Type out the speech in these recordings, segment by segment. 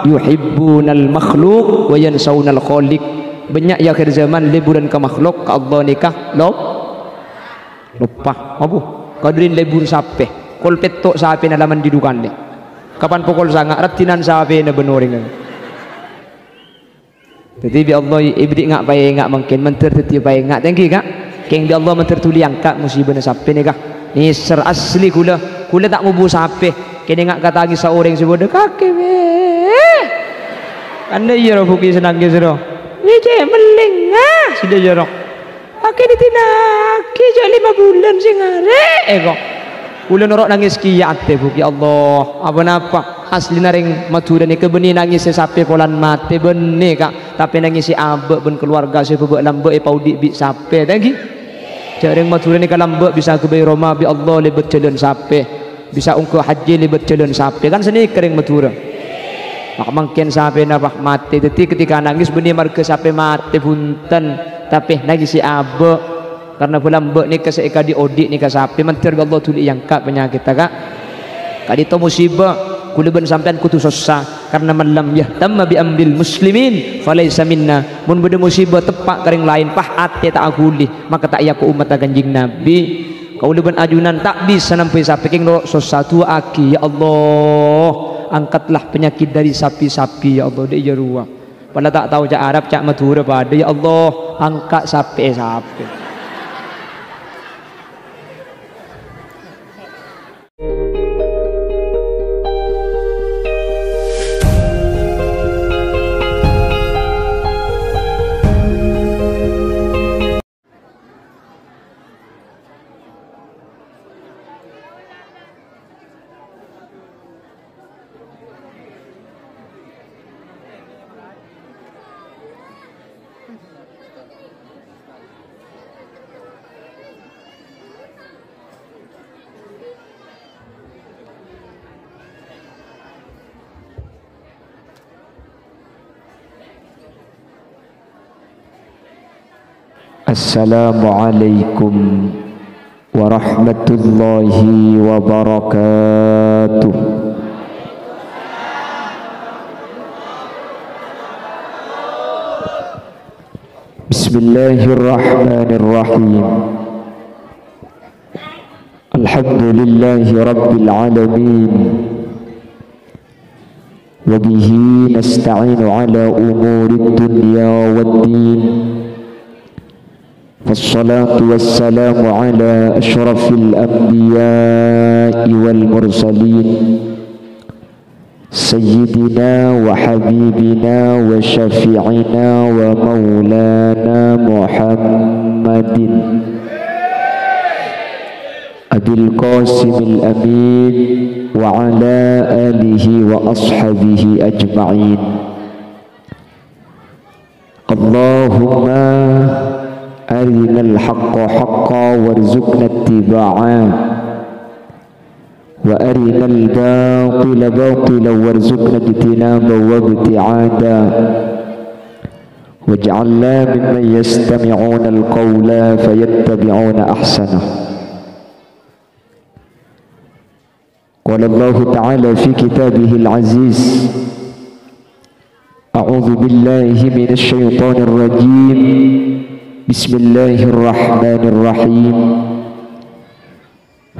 yuhibbunal makhluk wa yansawnal khaliq. Banyak ya akhir zaman liburan ke makhluk ke Allah nikah lupa apa kadrin libur sape kol petok sape na laman didukan ni kapan pukul sangat ratinan sape na benoring. Jadi bi Allah ibrik ngak bae ngak mungkin menter teti bae ngak tengki kak keng bi Allah menter tuli angkat musibah na sape ni kak ni ser asli kula tak mubu sape kene ngak katangi saoreng sebode kake be anda iya buki senang ge sero ni je meling sudah jorok pakai ditinaki je 5 bulan sing arek kok kula norok nangis kiate buki Allah apa-apa asli naring Madura ni kebeni nangis sape polan mate bene kak tapi nangis si abek ben keluarga si bebek lambek paudi bi sape tangki jareng Madura ni kalambek bisa ke Roma bi Allah lebet jalan sape bisa ungko haji lebet jalan sape kan seni kering Madura mak mungkin sape na bah mate teti ketika nangis beni marga sape mate punten tapi nangis si abek karena pelambek ni keseika di odik ni ke sape mentir Allah tuli yang kak penyakit kak kadito musibah kula ben sampean kudu susah karena malam yahtamma bi ambil muslimin falaysa minna mun bede musibah tepak kering lain pahat tak aguli maka tak yaku umat kanjing nabi kau ben ajunan tak bisa sampai sape king susah tu aki ya Allah angkatlah penyakit dari sapi-sapi ya Allah dia ruah pada tak tahu cak Arab cak Madura pada ya Allah angkat sapi Assalamualaikum warahmatullahi wabarakatuh. Bismillahirrahmanirrahim. Alhamdulillahi rabbil alamin. Wa bihi nasta'inu ala umuri dunya waddin. والصلاة والسلام على أشرف الأنبياء والمرسلين سيدنا وحبيبنا وشفيعنا ومولانا محمد أبي القاسم الأمين وعلى آله وأصحابه أجمعين. اللهم أرنا الحق حقا وارزقنا اتباعه وأرنا الباطل باطلا وارزقنا اجتنابه وابتعاده واجعلنا ممن يستمعون القول فيتبعون أحسنه. قال الله تعالى في كتابه العزيز أعوذ بالله من الشيطان الرجيم بسم الله الرحمن الرحيم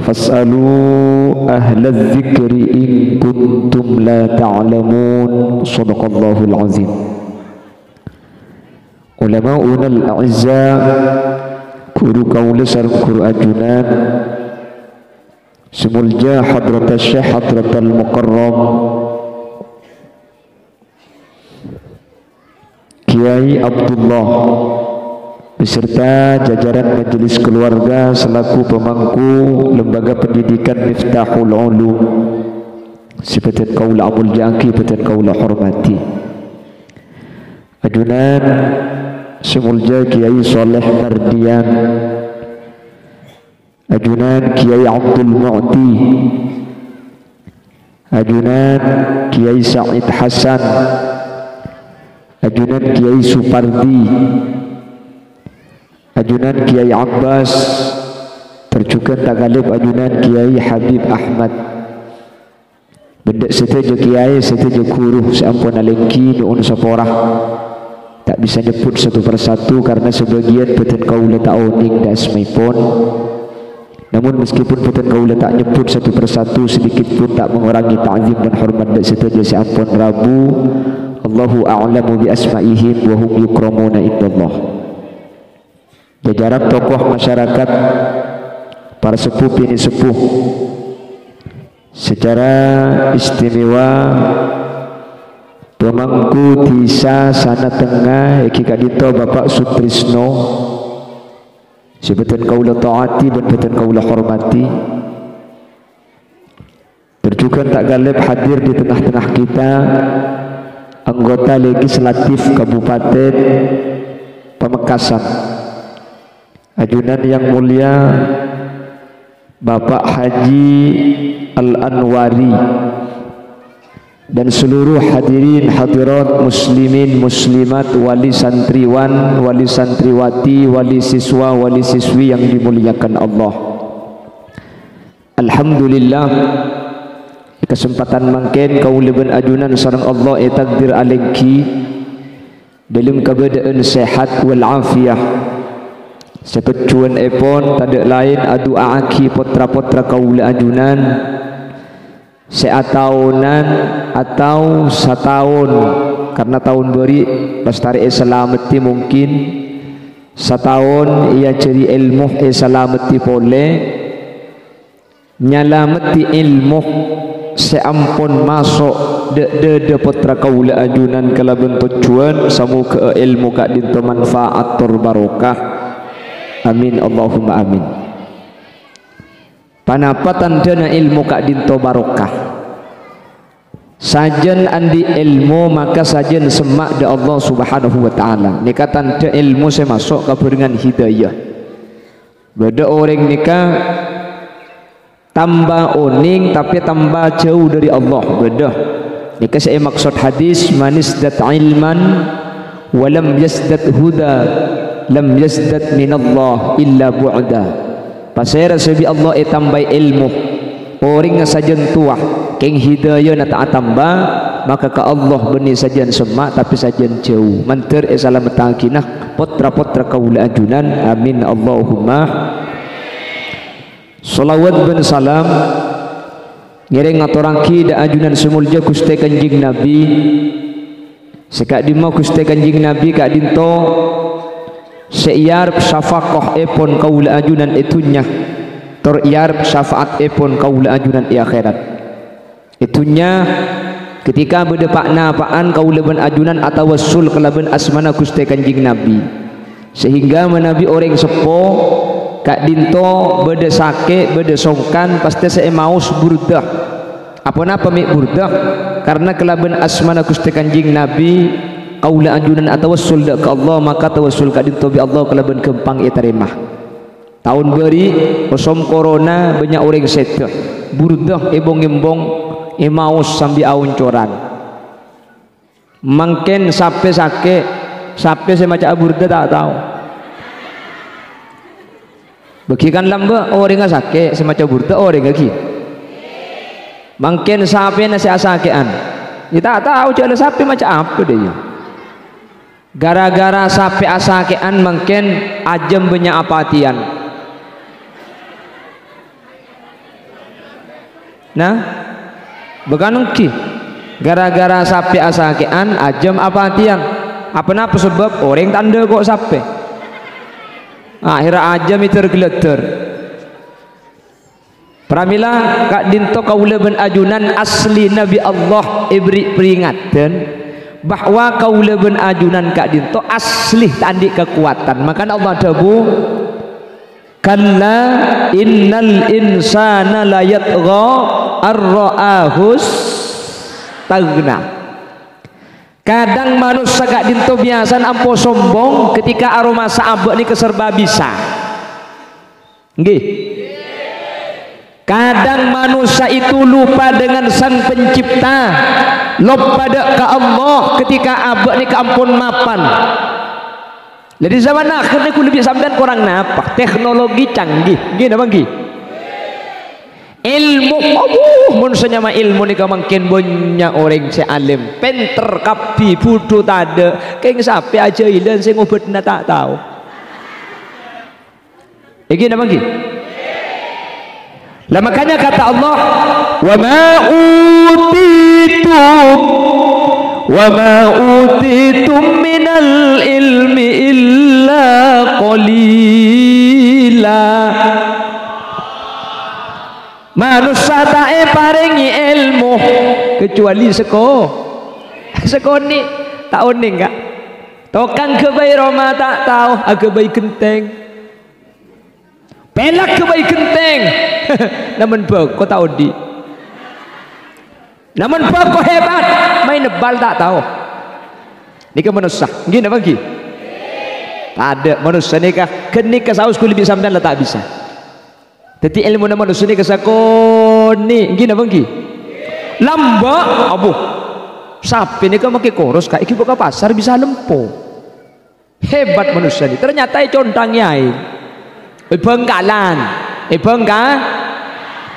فاسألوا أهل الذكر إن كنتم لا تعلمون. صدق الله العظيم. علماؤنا الأعزاء كرو قول سر كرو أجنان سمولجا حضرة الشيخ حضرة المكرم Kiai Abdullah beserta jajaran majelis keluarga selaku pemangku lembaga pendidikan Miftahul Ulum seperti kaula Abul Jaki seperti kaula hormati adunan semulja Kiai Saleh Mardian adunan Kiai Abdul Mu'ti adunan Kiai Said Hasan adunan Kiai Supardi ajunan Kiai Abbas tercukan tagalib ajunan Kiai Habib Ahmad benda setuju kiai, setuju guru, seampun alengki nuun saporah. Tak bisa nyebut satu persatu karena sebagian betul kaula tak oning dah semaipun. Namun meskipun betul kaula tak nyebut satu persatu, sedikit pun tak mengurangi ta'zim dan hormat dak setuju seampun Rabu. Allahu a'lamu bi asma'ihim wa hum yukramuna indallah. Jajaran tokoh masyarakat, para sepuh bini sepuh, secara istimewa pemangku desa sana tengah iki kadito Bapak Sutrisno, sebetul kaula taati dan betul kaula hormati. Berjukan tak galib hadir di tengah-tengah kita anggota legislatif Kabupaten Pamekasan, ajunan yang mulia Bapak Haji Al-Anwari, dan seluruh hadirin hadirat muslimin muslimat, wali santriwan, wali santriwati, wali siswa, wali siswi yang dimuliakan Allah. Alhamdulillah, kesempatan mangken kaula ben ajunan sareng Allah takdir alengki dalam keadaan sehat wal afiah. Sekecuan epon tak lain adu aki potra-potra kaula ajunan seatahunan atau setahun, karena tahun beri pastari selamati mungkin setahun ia cari ilmu selamati pole nyalamati ilmu seampun masuk de potra kaula ajunan kala bentuk cuan samu ke ilmu kak dinto manfaat tur barokah. Amin Allahumma amin. Panapatan dana ilmu kak dinto barokah. Sajen andi ilmu maka sajen semak da Allah Subhanahu wa taala. Nikatan da ilmu saya masuk ke dengan hidayah. Beda orang nikah tambah oning tapi tambah jauh dari Allah. Beda. Nikah saya maksud hadis manisdat ilman walam yasdat huda lam yasdat minallah illa bu'da. Pasal sebi Allah tambah ilmu orang sajen tua keng hidayah na tak tambah maka ke Allah benih sajen semak tapi sajen jauh manter selamat takinah potra-potra kaula ajunan. Amin Allahumma. Salawat ben salam ngiring ngaturangki da ajunan semulja Gusti Kanjeng Nabi sekak dimau Gusti Kanjeng Nabi kak dinto seiyar syafaqah epon kaula ajunan itunya teriyar syafaat epon kaula ajunan di akhirat itunya ketika berdepakna apaan kaula ben ajunan atau wasul kalaban asmana Gusti Kanjeng Nabi sehingga menabi orang sepo kak dinto beda sake beda songkan pasti saya maus burdah apa mik burdah karena kelaban asmana Gusti Kanjeng Nabi kaula ajunan atau wasul ke Allah maka tawassul ka dinto bi Allah kelaban kempang itarimah. Tahun beri posom corona banyak orang seteh burdah ebong-embong emaus sambil auncoran mangken sape sake sape saya maca burdah tak tahu bagikan lamba orang sake semaca burdah orang lagi mangken sape nasi asakean kita tahu cara sape maca apa dia gara-gara sape asakean mangken ajem banyak apatian. Nah beganung ki gara-gara sape asakean ajem apatian apa sebab orang tanda kok sape akhirnya ajem itu tergeleter. Pramila kak dinto kaula ben ajunan asli Nabi Allah ibri peringatan bahwa kaula ben ajunan kak dinto asli tandi kekuatan. Maka Allah dabu kalla innal insana la yatgha ar-ra'ahus tagna. Kadang manusia kak dinto biasa ampo sombong ketika aroma saabek ni keserba bisa nggih. Kadang manusia itu lupa dengan sang pencipta, lupa ke Allah ketika abak ni keampun mapan. Jadi zaman akhir ni ku lebih sampean kurang napa teknologi canggih, gini apa gini? ilmu mun senyama ilmu nika makin banyak orang si alim pinter kapi bodoh tade keng sapi aja ilan sing ngobetna tak tahu iki napa iki lah makanya kata Allah wa ma utitum minal ilmi illa qalila manusia tak paringi ilmu kecuali sekoni tak oning kak tokang kebaik Roma tak tahu kebaik genteng pelak kebaik genteng namun kau tahu di namun kau hebat main nebal tak tahu ini ke manusia gini apa gini tak ada manusia ni kah kenika saus kulit bisa dan tak bisa. Jadi ilmu nama manusia ni kesakoni, gini apa gini? Lamba, abu, sapi ni kan makai koros, kak iki buka pasar bisa lempo. Hebat manusia ni. Ternyata contangnya Bengkalan, bengkal.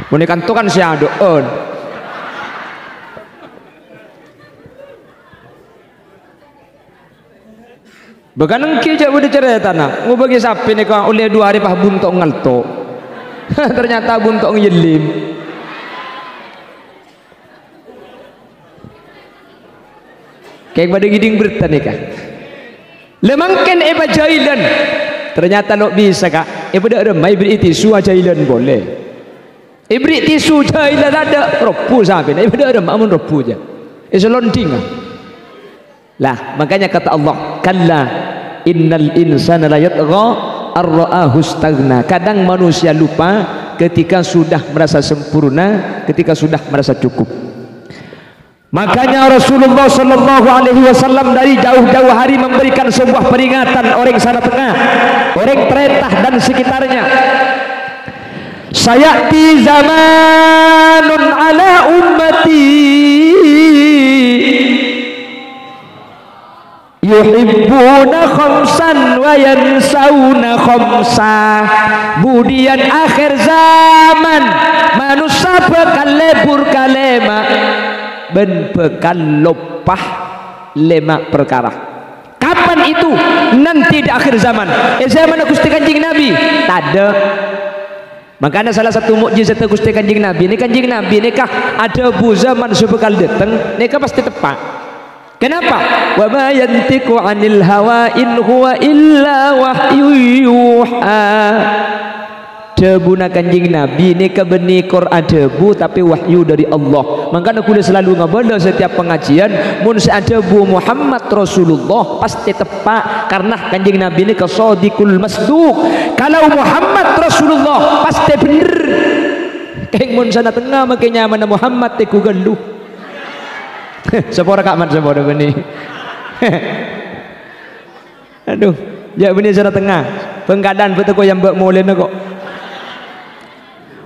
Menikan tu kan siapa doon. Bekanang kijak udah cerita nak, mau bagi sapi ni kan oleh 2 hari pah buntok ngalto. Ternyata buntok ngeyelim. Kayak pada giding berita nih kak. Lemangkan eba jailan. Ternyata lo bisa kak. Eba ada remai beri tisu jailan boleh. Beri tisu jailan ada ropu sampai. Eba ada mamun ropu aja. Selonding. Lah makanya kata Allah, kalla innal insana la yatgha ar-ra'ahu istaghna. Kadang manusia lupa ketika sudah merasa sempurna, ketika sudah merasa cukup. Makanya Rasulullah sallallahu alaihi wasallam dari jauh-jauh hari memberikan sebuah peringatan orang sana tengah, orang Tretah dan sekitarnya. Sayati zamanun ala ummati yuhibbuna khamsan wa yansawna khamsa. Budian akhir zaman manusia bakal lebur kalema ben bakal lopah 5 perkara. Kapan itu? Nanti di akhir zaman. Zaman Gusti Kanjeng Nabi tade. Makanya salah satu mukjizat Gusti Kanjeng Nabi ini, Kanjeng Nabi ini kah ada bu zaman sebekal datang ini kah pasti tepat. Kenapa? Wa ma yantiqu 'anil hawa in huwa illa wahyu yuha. Debuna Kanjeng Nabi ini kebeni Quran debu tapi wahyu dari Allah. Makanya aku selalu ngabala setiap pengajian mun debu Muhammad Rasulullah pasti tepat karena Kanjeng Nabi ini kasadiqul masduq. Kalau Muhammad Rasulullah pasti bener. Kayak mun sana tengah makanya mana Muhammad teku galuh. Sepora kak man sepora beni. Aduh, ya beni sana tengah. Pengkadan betul kau yang mbak molen kok.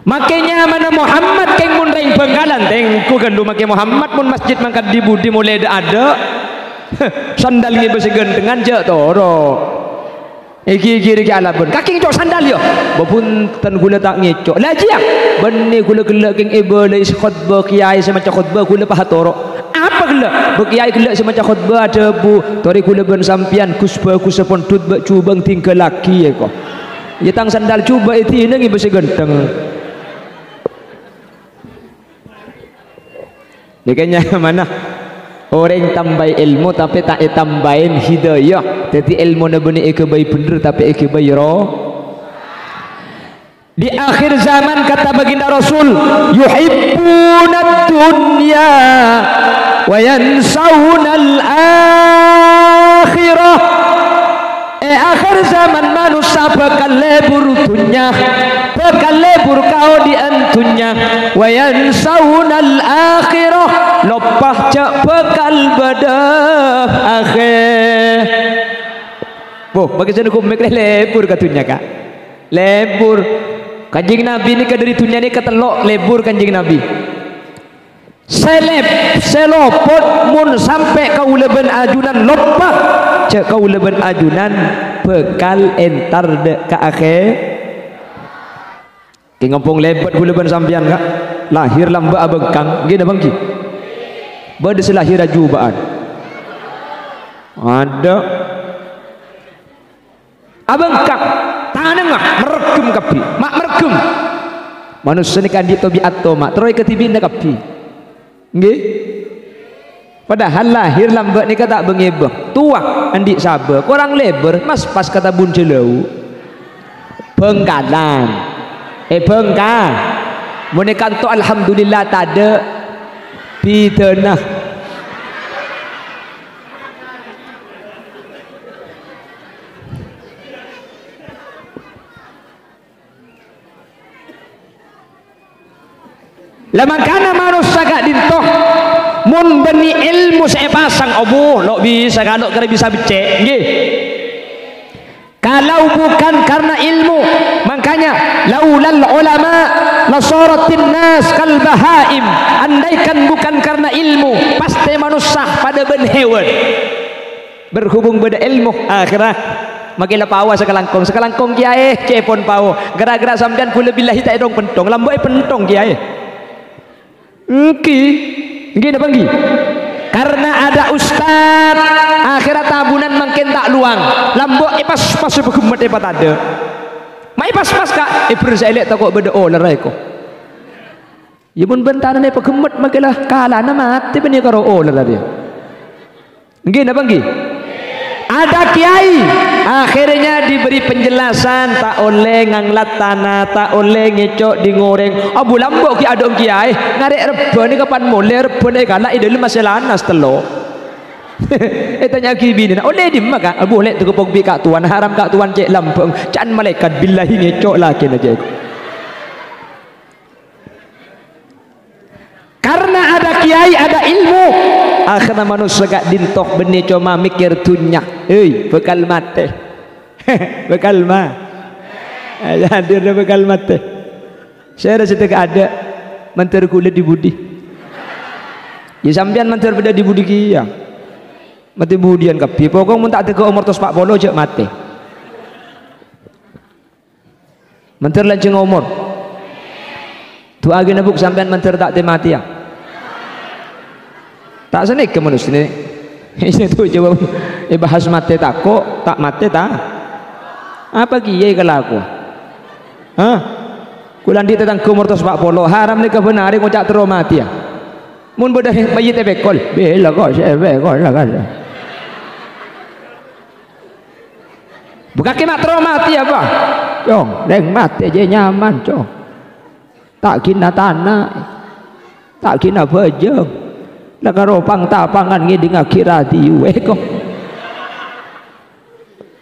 Makanya mana Muhammad keng mun reng Bengkalan tengku kan lu make Muhammad mun masjid mangkat di budi mulai ada sandal ni besi gendengan je toro iki alabun kaki ngecok sandal yo bepunten gula tak ngecok lah jiak beni gula gelak keng ibole khutbah kiai semacam khutbah gula paha toro apa gelak bekiai gelak semacam khutbah ada bu tori gula ben sampian kusba kusapon tut cubang tinggal laki ya kok ya tang sandal cuba itu ini besi gendeng. Dekanya mana orang tambah ilmu tapi tak tambahin hidayah. Jadi ilmu na benih baik bener tapi baik roh. Di akhir zaman kata baginda Rasul, yuhibbuna dunya wa yansawna al-akhirah. Akhir zaman manusia bakal lebur dunya, bakal lebur kau di antunya. Wa yansawna al-akhirah, lopah cak bakal badah akhir. Boh, bagi saya hukum mereka lebur katunya kak, lebur. Kanjeng Nabi ini ke dari dunia ini ketelok lebur Kanjeng Nabi. Selopot mun sampai kau leben ajunan lopah cek kau leben ajunan bekal entar de ke akhir ki ngempung lebat pula ben sampean kak lahir lamba abengkang nggih bang ki bade selahir ajubaan ada abengkang tanengah meregem kapi mak meregem manusia ni kan di tabiat to mak terus ketibina kapi nggih padahal lahir lambat ni kata bengebah tua andi sabar kurang lebar mas pas kata buncelau bengkalan bengka menekan tu alhamdulillah tak ada pitanah lama kana manusia gak dintoh mun beni ilmu saya pasang obo lo bisa kalau kira bisa becek nggih kalau bukan karena ilmu makanya laulal ulama lasaratin nas kal bahaim andaikan bukan karena ilmu pasti manusia pada ben hewan berhubung pada ilmu akhirat makilah pawa sekalangkong kiai cepon pawa gara-gara sampean kula billahi tak dong pentong lambai pentong kiai nggih napa nggih karena ada ustad akhirat tabunan makin tak luang lambok pas begemet apa ada mai pas kak berselek tak kok beda lerai ko ya mun bentanan begemet makilah kalana mati beni karo oler dia nggih napa nggih ada kiai akhirnya diberi penjelasan tak oleh nganglat tanah tak oleh ngecok di ngoreng abu lambok ki adong kiai ngarek rebone kapan mulai rebone kana idul masih lanas telo tanya kibini oleh di maka boleh tu kepok bi kak tuan haram kak tuan cek lampung can malaikat billahi ngecok lagi aja karena ada kiai ada ilmu akhirnya manusia gak dintok benih cuma mikir dunya bekal mati bekal mah hadir bekal mati saya rasa tak ada mentor kulit di budi ya sampean mentor beda di budi kia mati budian kapi pokok mun tak tega umur tos 40 cek mati mentor lanceng umur tu agi nebuk sampean mentor tak mati ya tak senik ke manusia ini tu jawab bahas mati tak kok tak mati tak apa kiai kalau aku kulan di tentang kumur tos 40 haram ni kebenaran ngucap terus mati ya mun bodah bayi tebekol bela kok saya bekol lah kan bukan kena terus mati apa cong deng mati je nyaman cong tak kena tanah tak kena bejeng lah karo pang tapangan ngidi ngakirati kok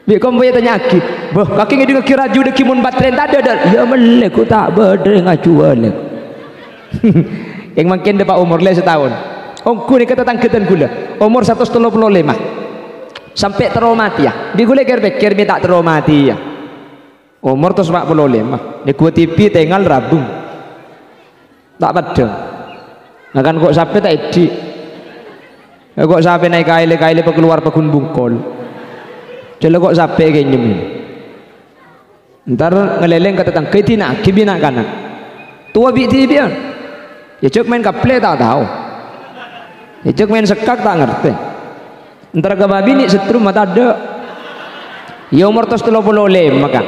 bi kom bae tanya ki boh kaki ngidi ngakiraju de kimun batren tak ada ya mele ku tak bedre ngacuan yang makin depan umur le setahun ku ni kata tangketan gula umur 135 sampai teromati ya di gule ker mi tak teromati ya umur 145 di ku TV tinggal rabung tak padang akan kok sampai tak edi kok sampai naik kaile keluar pekun bungkol jelo kok sampai kayak nyemin ntar ngeleleng kata tang ketina kibina kana tua biti dia ya cek main kaple tak tahu ya cek main sekak tak ngerti ntar ke babi ni setrum mata ada ya umur tos 35 maka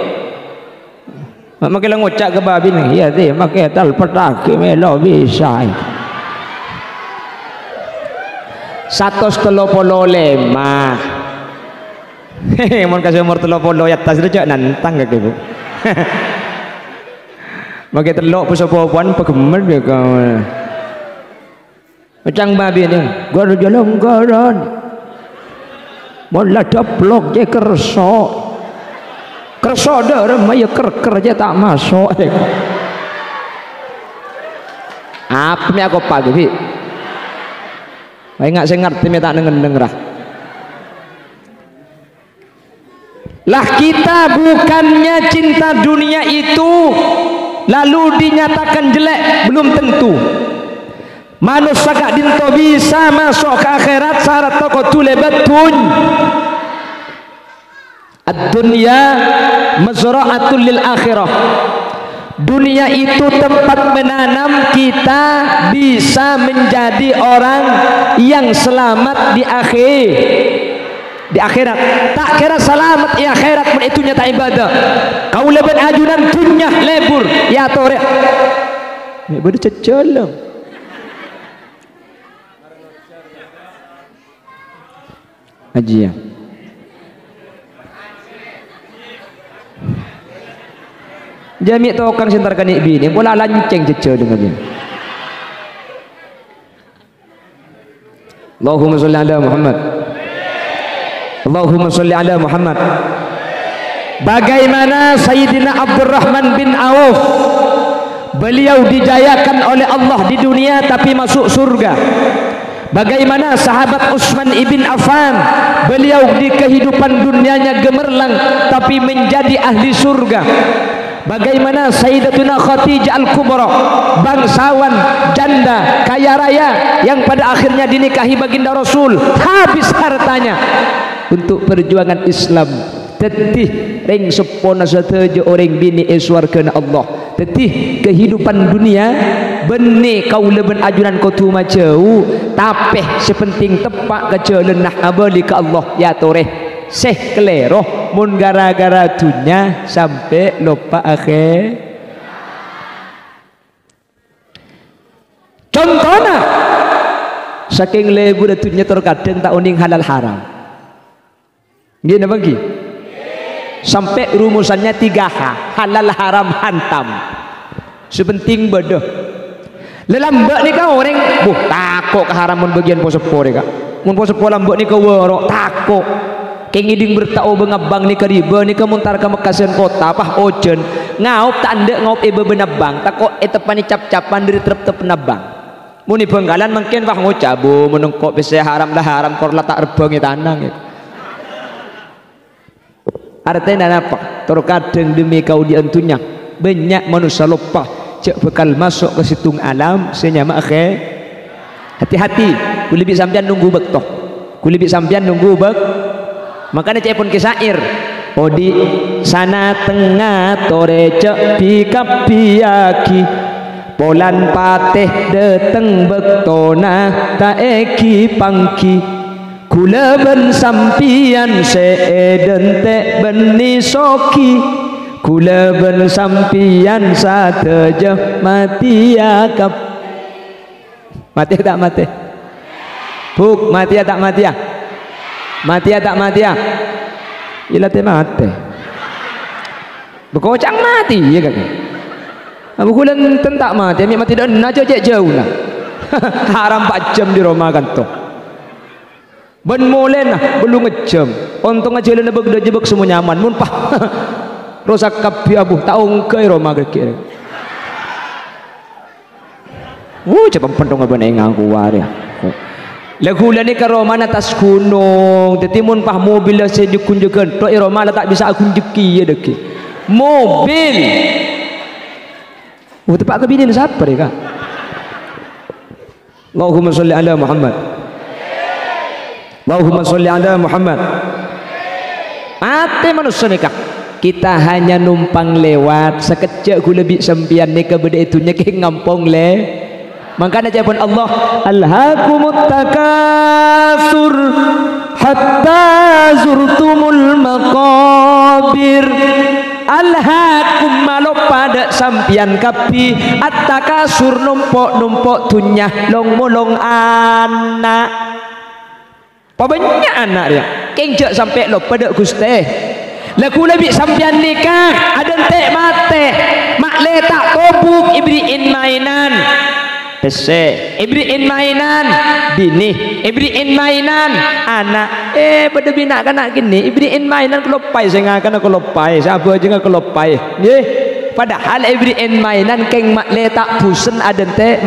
makilang ngucak ke babi ni ya deh makai tal petaki melo bisa 135 mun kasih umur 30 ya tas rejak nantang ke ibu makai telok puan pegemer dia kau macam babi ni gua jalan garan mula daplok je kerso dah ramai ker je tak masuk apa ni aku pagi ingat saya ngerti tak denger lah kita bukannya cinta dunia itu lalu dinyatakan jelek belum tentu manusia gak dinto bisa masuk ke akhirat syarat toko tulebatun ad-dunya mazra'atul lil akhirah Dunia itu tempat menanam kita bisa menjadi orang yang selamat di akhirat. Tak kira selamat di akhirat pun itu nyata ibadah. Kau lebih ajunan dunia lebur ya torek. Ni bodoh cecolong. Haji ya. Jami tokang sentarkan ibi ni bola lanceng cecol dengan dia. Allahumma salli ala Muhammad. Allahumma salli ala Muhammad. Bagaimana Sayyidina Abdurrahman bin Auf, beliau dijayakan oleh Allah di dunia tapi masuk surga. Bagaimana sahabat Utsman ibn Affan, beliau di kehidupan dunianya gemerlang tapi menjadi ahli surga. Bagaimana Sayyidatuna Khadijah Al-Kubra, bangsawan, janda, kaya raya yang pada akhirnya dinikahi baginda Rasul, habis hartanya untuk perjuangan Islam. Tetih ring sepona sateja orang bini swargana Allah. Tetih kehidupan dunia benih kau leben ajunan kau tu macau tapeh sepenting tepak kecelenah abali ke Allah ya toreh. Seh keleroh mun gara-gara dunia sampai lupa akhir. Contohnya saking lebu dunia terkadang tak uning halal haram. Gini bagi sampai rumusannya 3H, halal haram hantam. Sepenting bodoh. Lelambak ni kau orang takut keharaman bagian posepo ni kak. Mun posepo lambak ni kau warok takut. Kengiding bertau bengabang ni keriba ni kemuntar ke Mekasen kota pah ojen ngaup tanda ngaup ibe benabang takut tepan cap-capan dari terp-terp penabang muni Benggalan mungkin wah ngocabu menengkok bisa haram dah haram kor letak rebang tanang gitu. Artinya apa? Terkadang demi kau diantunya banyak manusia lupa cek bekal masuk ke situng alam senyama akhir. Hati-hati kulibik sampian nunggu bektoh kulibik sampian nunggu bek. Makanya cek pun kisair odi sana tengah tore cek pikap piaki polan pateh deteng bektona ta eki pangki kula ben sampian seeden te beni soki kula ben sampian sateje mati akap mati tak mati buk mati tak mati ya mati tak mati ya ila te mati berkocang mati ya kakak aku kulen tentak mati ambil mati dan aja jauh lah haram 4 jam di Roma kantor ben molen lah belum ngejam untung aja lena begda jebak semua nyaman mun pah rosak kapi abuh taung ke Roma kekir cepat pentong abang engang kuar ya lagu ni ke Roma atas gunung tetimun pah mobil lah saya dikunjukkan tok Roma lah tak bisa aku jeki ya deki mobil tempat kebinin siapa dia kak Allahumma salli ala Muhammad Allahumma salli ala Muhammad ate manusia ni kak kita hanya numpang lewat sekejap ku lebih sempian ni ke beda itunya ke ngampong le. Makanya jawaban Allah alhaakumut takasur hatta zurtumul maqabir alhaakum malo pada sampian kapi at-takasur numpok dunya long molong anak banyak anak dia kenjak sampai lo pada Gusti laku lebih sampian nikah ada tek mate mak letak tobuk ibriin mainan ibriin mainan bini ibriin mainan anak pada bina kanak gini ibriin mainan kelopai saya ngakan kelopai siapa aja nggak kelopai ye padahal ibriin mainan keng mak letak busen ada teh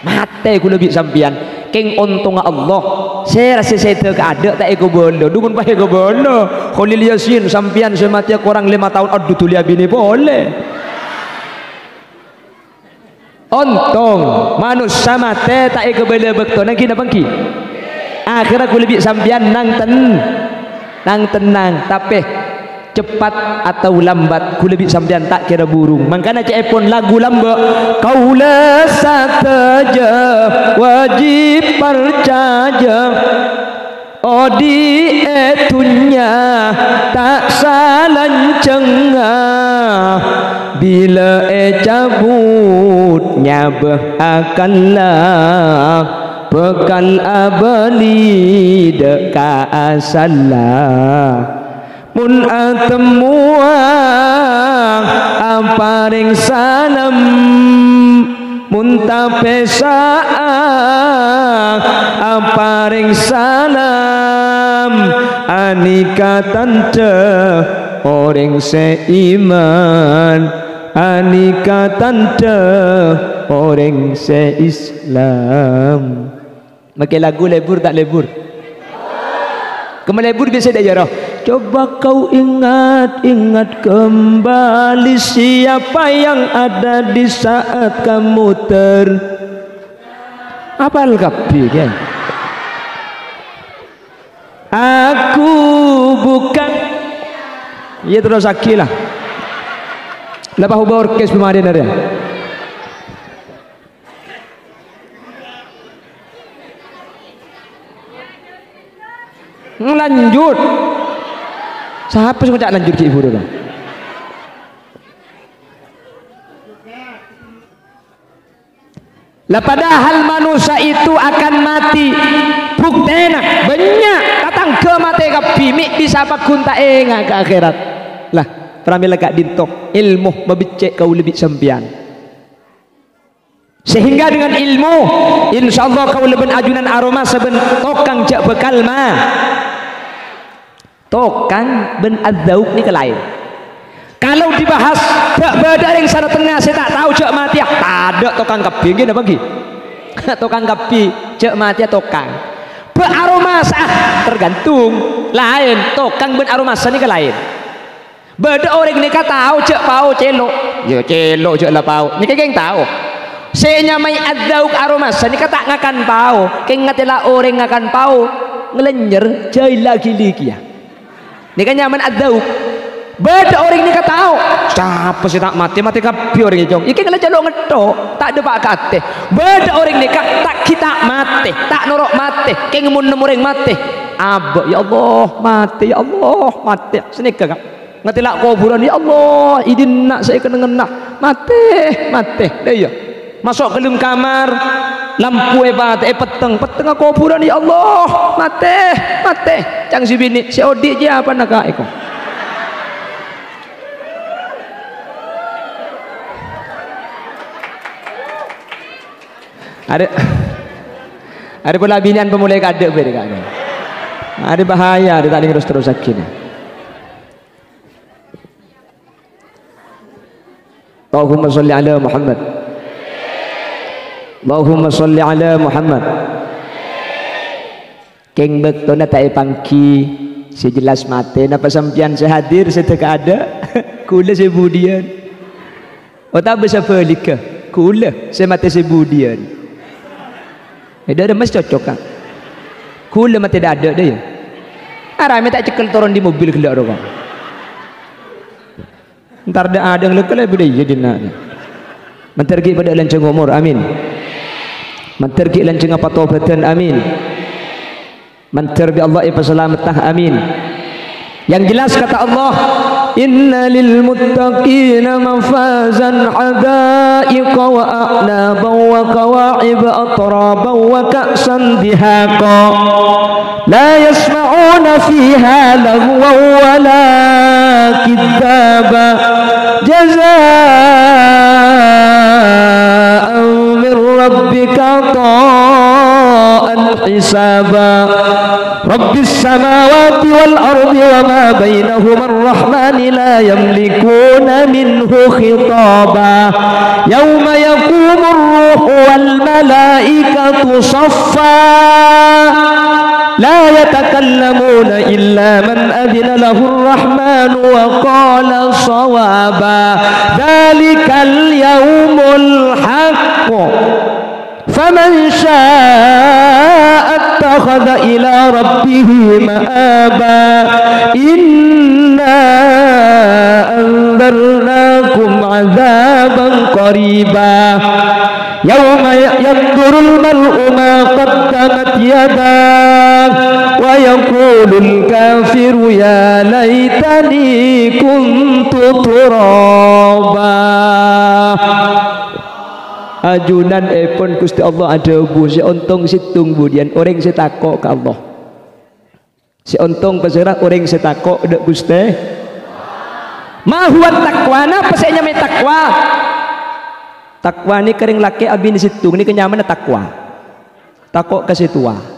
mate ku lebih sampian keng untung Allah saya rasa saya ada tak ego bondo dukun pak ego bondo Khalil Yasin sampian semati kurang 5 tahun aduh tulia bini boleh untung manusia mate tak ego bela bekto nang kina bangki akhirnya ku lebih sampian nang tenang tapi cepat atau lambat ku lebih sampean tak kira burung. Makanya cek pun lagu lambat kaula sateja wajib percaya odi etunya tak salancengah bila cabut nyabah akanlah bekal abali deka asalah mun atemuang aparing salam mun tapesaang aparing salam anikatan teh orang seiman anikatan teh orang seislam. Makai lagu lebur tak lebur? Kemelebur biasa dah jarah. Coba kau ingat-ingat kembali siapa yang ada di saat kamu apal kapi kan? Aku bukan. Ia terus akilah. Lepas ubah orkes pemadin ada. Lanjut. Siapa sih tak lanjut ke ibu dulu? Lah padahal manusia itu akan mati. Buktena banyak datang ke mati ke bimik bisa pakunta enga ke akhirat. Lah terambil agak dintok ilmu membicek kau lebih sempian. Sehingga dengan ilmu insyaallah kau lebih ajunan aroma seben tokang jak bekal mah. Tokang ben adzauq ni ke lain. Kalau dibahas tak beda yang sana tengah saya tak tahu cak mati tak ada tokang kapi gini apa gi? Tokang kapi cak mati tokang. Beraroma sah tergantung lain tokang ben aroma sah ni ke lain. Beda orang ni kata tahu cak pau celok. Ya celok cak lah pau. Ni keng tahu. Saya nyamai adzauq aroma sah ni kata ngakan pau. Keng ngatela orang ngakan pau ngelenjer jai lagi ya. Ni kan nyaman adzauq. Beda orang ni kata tahu. Siapa sih tak mati kapi orang ni jong. Iki kalau jaluk ngetok tak ada pak kate. Beda orang ni tak kita mati, tak norok mati. Keng mun orang mati. Abah ya Allah mati ya Allah mati. Senika kan. Ngatila kuburan ya Allah idin nak saya kena ngena mati. Dah ya. Masuk ke dalam kamar lampu peteng kuburan ya Allah mati. Cang si bini si odik je apa nak eko. Ada pula binian pemulai kadek mereka. Ada bahaya, ada tak terus sakit. Allahumma salli ala Muhammad. Allahumma salli ala Muhammad. Keng betul nak tak pangki sejelas mati napa sampian sehadir setek ada kula sebudian. Oh tak bisa pelika kula semate sebudian. Ada mas cocok kan? Kula mati dah ada dia. Arame tak cekel turun di mobil kelak orang. Ntar dah ada yang lekal budaya dina. Mentergi pada lancang umur amin. Mentergi lancang apa taubatan amin. Menterbi Allah ipa selamatah amin. Yang jelas kata Allah inna lil muttaqina mafazan hadaiqa wa a'naban wa kawa'ib atraban wa ka'san dihaqa la yasma'una fiha lagwan wa la kidaba jazaa'an min rabbika ta'an hisaba rabbis samawati wal ardi wa ma bainahuma ar-rahman la yamlikuna minhu khitaba yawma yaqumu ar-ruhu wal malaikatu saffa la yatakallamuna illa man adina lahu ar-rahman wa qala sawaba dhalikal yawmul haqq faman syaa'a attakhadha ila rabbih ma'aba inna عذابا قريبا يوم ينظر المرء ما قدمت يداه ويقول الكافر يا ليتني كنت ترابا. Ajunan epon Gusti Allah ada bu si ontong situng budian orang setakok ke Allah si ontong peserah orang setakok dek Gusti mahuat takwa apa saya nyamai takwa takwa ni kering laki abi ni situng ni kenyaman takwa takok ke situa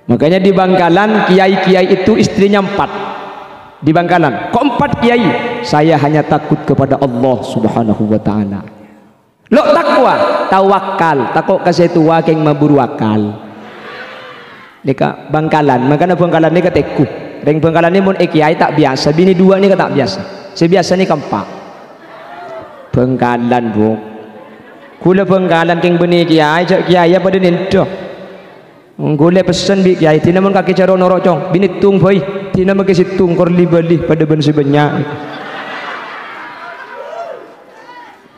makanya di Bangkalan kiai-kiai itu istrinya 4 di Bangkalan kok 4 kiai saya hanya takut kepada Allah subhanahu wa ta'ala lo takwa tawakal takut kasih tua keng maburu akal nika Bangkalan makanya Bangkalan ni kateku ring Bangkalan ni mun kiai tak biasa bini 2 ni tak biasa sebiasa ni keempat Bangkalan bu kula Bangkalan keng beni kiai cak kiai apa dia nendoh Gule pesan bi kiai tina mun kaki caro norok cong bini tung boy tina make situng korli bali pada ben sebanyak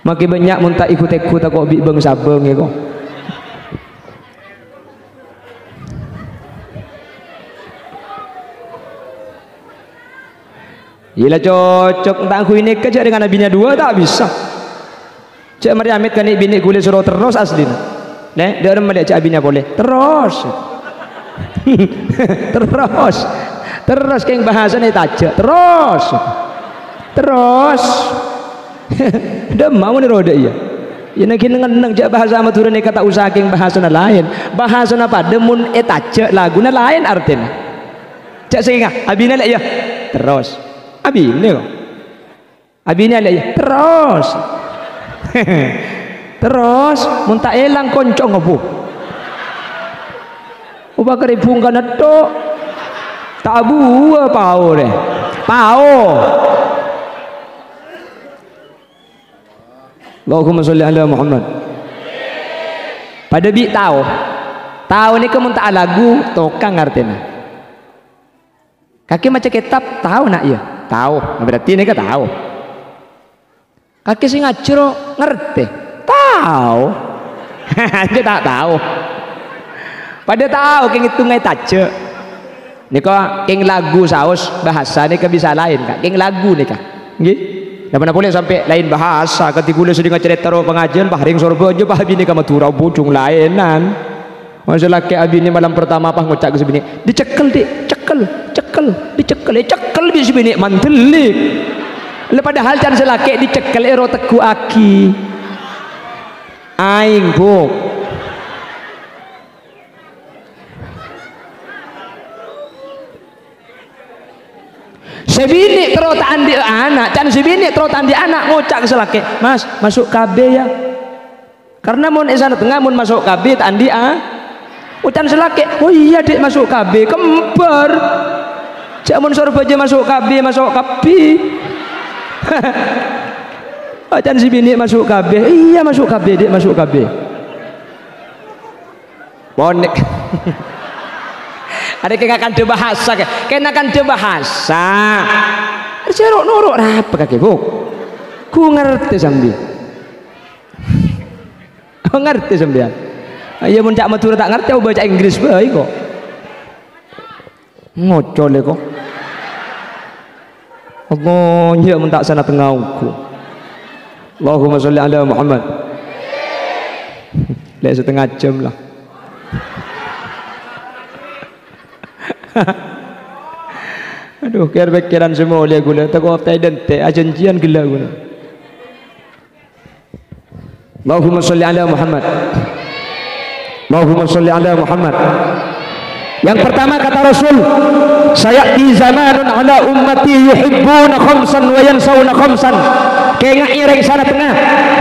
maki banyak mun tak ikut tak kok bi bang sabeng ya kok Yelah cocok tak aku ini kerja dengan nabinya 2 tak bisa cak mari amit kan bini gule suruh terus asli nek dia orang cak abinya boleh terus terus keng bahasa ni tajak terus dah mau ni roda iya ya nak neng cak bahasa amaturun ni kata usaha keng bahasa na lain bahasa na pada mun tajak lagu na lain artinya cak sehingga abinya lek ya terus abinya lek ya terus terus mun tak elang koncong apa ubah keripung kana tok tak buah pao deh pao Allahumma sholli ala Muhammad pada bi tahu ni ke mun tak lagu tokang artinya kaki macam kitab tahu nak ya tahu berarti ni ke tahu kaki sing ngajro ngerti tahu dia tak tahu pada tahu keng itu ngai taje ni kok keng lagu saus bahasa ni ke bisa lain kak keng lagu ni kak nggih dah mana boleh sampai lain bahasa ketika kula sedang cerita ro pengajian bahring sorbo aja bah bini ka matura bujung lainan masalah ke abi ni malam pertama apa ngucak ke sebini dicekel dicekel bis bini mantelik le padahal can selake dicekel ero teku aki aing buk sebini terus andi anak can sebini terus andi anak ngucak selake mas masuk KB ya karena mun sana tengah mun masuk KB andi ucan selake oh iya dek masuk KB kembar cak mun sorba aja masuk KB masuk KB Acan si bini masuk KB iya masuk KB dek masuk KB bonek ada kena kan bahasa kena kan bahasa cerok norok apa kaki bu ku ngerti sambil ngerti sambil ayo mun cak matur tak ngerti aku baca Inggris bae kok ngocol kok Allah ya mun tak sana tengahku Allahumma sholli ala Muhammad lek setengah jam lah aduh kira pikiran semua oleh gula tak kau tai dan teh ajanjian gila gula Allahumma sholli ala Muhammad Allahumma sholli ala Muhammad yang pertama kata Rasul sayati zamanun ala ummati yuhibbuna khamsan wa yansawna khamsan kengak ireng sana tengah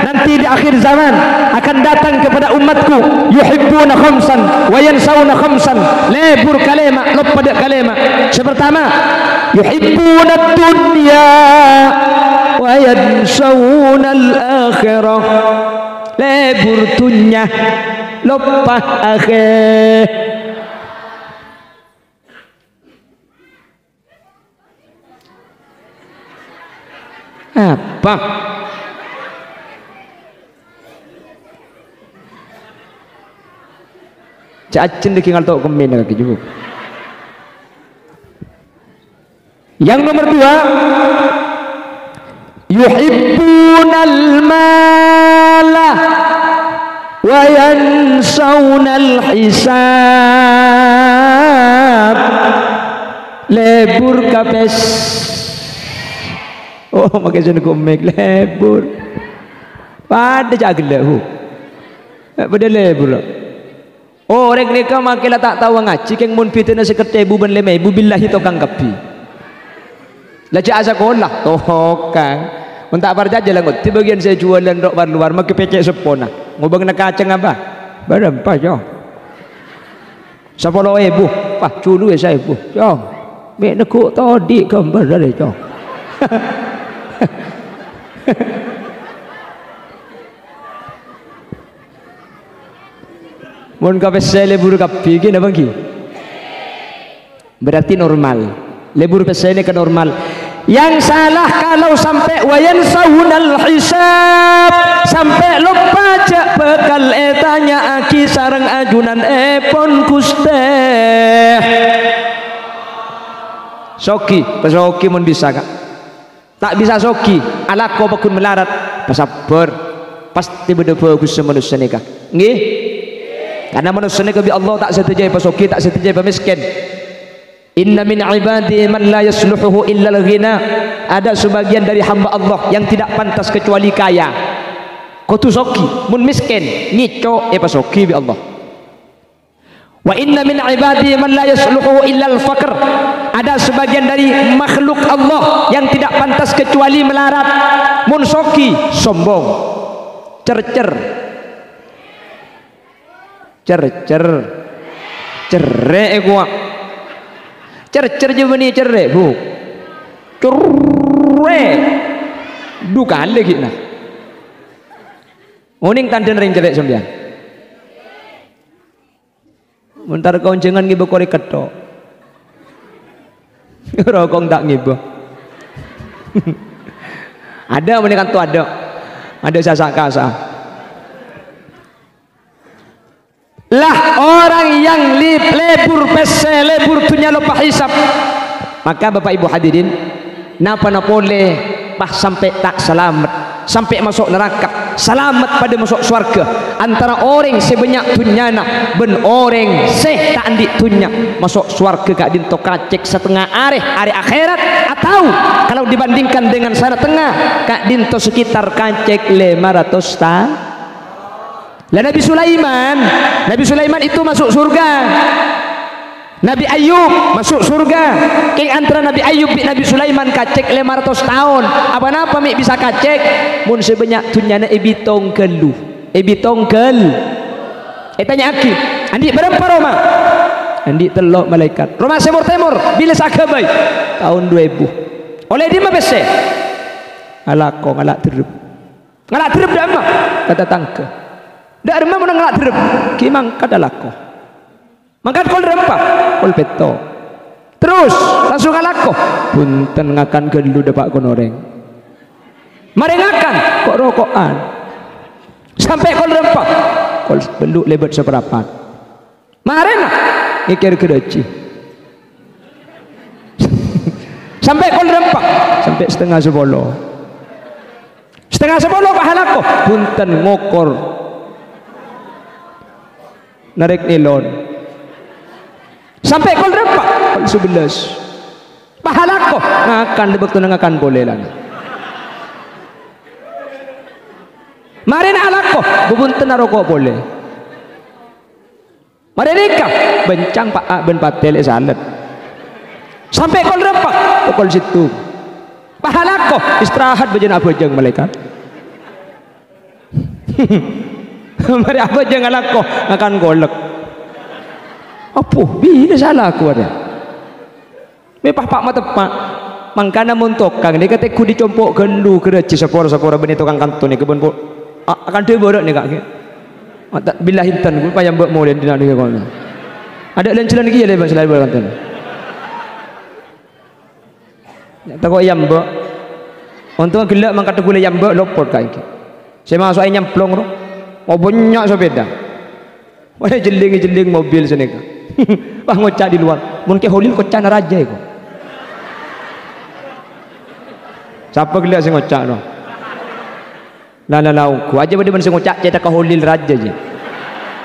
nanti di akhir zaman akan datang kepada umatku yuhibbuna khamsan wa yansawna khamsan lebur kalema lupa dak kalema pertama yuhibbuna dunya wa yansawna al-akhirah lebur dunya lupa akhir. Apa? Cacen deki ngal tok kemen lagi juga. Yang nomor 2, yuhibbunal mala wa yansawunal hisab. Lebur kapes. Oh, makai jen gomek lebur. Pada jagelak hu. Pada lebur. Oh, orang mereka makilah tak tahu ngaji keng mun pitena sekete bu ben leme bu billahi tokang kapi. Laja sekolah tokang. Mun tak parja jalan ngot. Di bagian saya jualan rok bar luar make pecek sepona. Ngobang nak kacang apa? Berapa jo? 10.000. Pah culu ya saya bu. Jo. Mek nekuk tadi gambar dari jo. Mun kapes lebur kapi gini apa ki? Berarti normal. Lebur pesene ke normal. Yang salah kalau sampai wayan sahunal hisab, sampai lupa cak bekal etanya aki sarang ajunan epon kuste. Soki, pesoki mun bisa kak. Tak bisa soki, alako bakun melarat, pasabar. Pasti beda bagus manusia nikah. Nggih? Karena manusia nikah bi Allah tak setuju pasoki, tak setuju miskin. Inna min ibadi man la yasluhuhu illa al-ghina. Ada sebagian dari hamba Allah yang tidak pantas kecuali kaya. Kau tu soki, mun miskin, nico pasoki bi Allah. Wa inna min ibadi man la yasluhuhu illa al-faqr. Ada sebagian dari makhluk Allah yang tidak pantas kecuali melarat. Mun soki, sombong, cercer, cercer, cerek gua. Cercer je bani cerek bu. Cerek. Dukan lagi nah. Uning tandan ring cerek sembian. Mentar kau jangan ngiba korek ketok. Rokong tak ngiba. Ada menekan tu ada. Ada sasak kasa. Lah orang yang lebur pese lebur tunya lupa hisap, maka bapak ibu hadirin napa boleh bah sampai tak selamat, sampai masuk neraka, selamat pada masuk surga antara orang sebanyak tunyana ben orang seh tak andik tunya masuk surga kak dinto kacek setengah are akhirat, atau kalau dibandingkan dengan sana tengah kak dinto sekitar kacek 500 tahun. Lah Nabi Sulaiman itu masuk surga. Nabi Ayub masuk surga. King antara Nabi Ayub dan Nabi Sulaiman kacek 500 tahun. Apa-apa mik bisa kacek mun sebanyak tunyana ebitong kelu. Ebitong kel. Tanya aki, andi berapa Roma? Andi telok malaikat. Roma semur bila sakabai tahun 2000. Oleh di mana bese? Alako ngalak terep. Ngalak terep dah mah kata tangke. Dak remah mun ngalak terep ki mangkat alako. Mangkat kol rempah, kol peto. Terus langsung ngalako. Punten ngakan gelu dapat konoreng. Mari ngakan kok rokokan. Sampai kol rempah, kol beluk lebat seperapat. Marena ngikir kedoci. Sampai kol rempah, sampai setengah 10. Setengah 10 pahalako. Punten ngokor. Narik nilon sampai kol berapa? Kol 11 pahala kok ngakan lebek tu ngakan boleh lah. Mari nak alako bubunten rokok boleh. Mari nikah bencang pak ben patel salat sampai kol berapa? Kol situ pahala kok istirahat bejana bejeng malaikat. Mari apa jangan alako ngakan golek. Apa? Bila salah aku ada. Mepah pak mata pak. Mangkana muntok kang dia kata ku dicompok gendu kereci sapora beni tukang kantun ni kebun akan dia bodoh ni kak. Tak bilah hintan gue payah mbak mau di nak dia kau. Ada lencelan lagi ya lepas selain berkantan. Takut ayam mbak. Untung gelak mangkat gula ayam mbak lopot kaki. Saya masuk ayam nyamplong roh. Oh banyak sepeda. Wah jeling mobil sini kan. Wah ngocak di luar. Mungkin holil kocak naraja itu. Siapa gelak sih ngocak roh? Ku aja bade sing ngocak cetak ka holil raja je.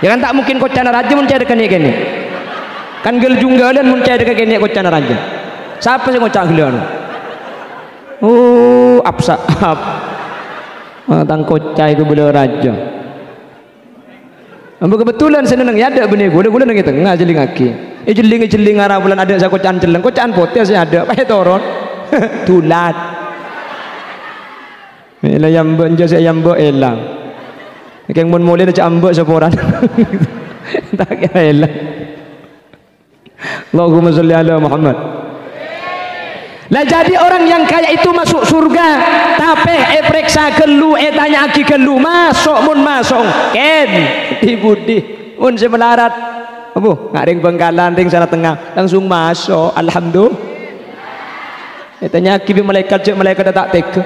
Ya kan tak mungkin kocak raja mun cetak kene. Kan gel junggalan mun cetak kene kocak raja. Siapa sing ngocak gelan? Oh, apsa. Tang kocak iku bela raja. Ambo kebetulan seneng ya ada benih gula nang tengah jeling aki. Jeling arah bulan ada sa kocakan celeng, kocakan potes ada, pae toron. Tulat. Ela yang benjo saya yang bo elang. Keng mun mule cak ambek seporan. Tak kira elang. Allahumma sholli ala Muhammad. Lah jadi orang yang kaya itu masuk surga, tapi periksa gelu, tanya aki gelu, masuk mun masuk. Ken dibudi mun se melarat. Abu, ngak ring Bengkalan ring sana tengah, langsung masuk. Alhamdulillah. Tanya aki bi malaikat cek malaikat tak teka.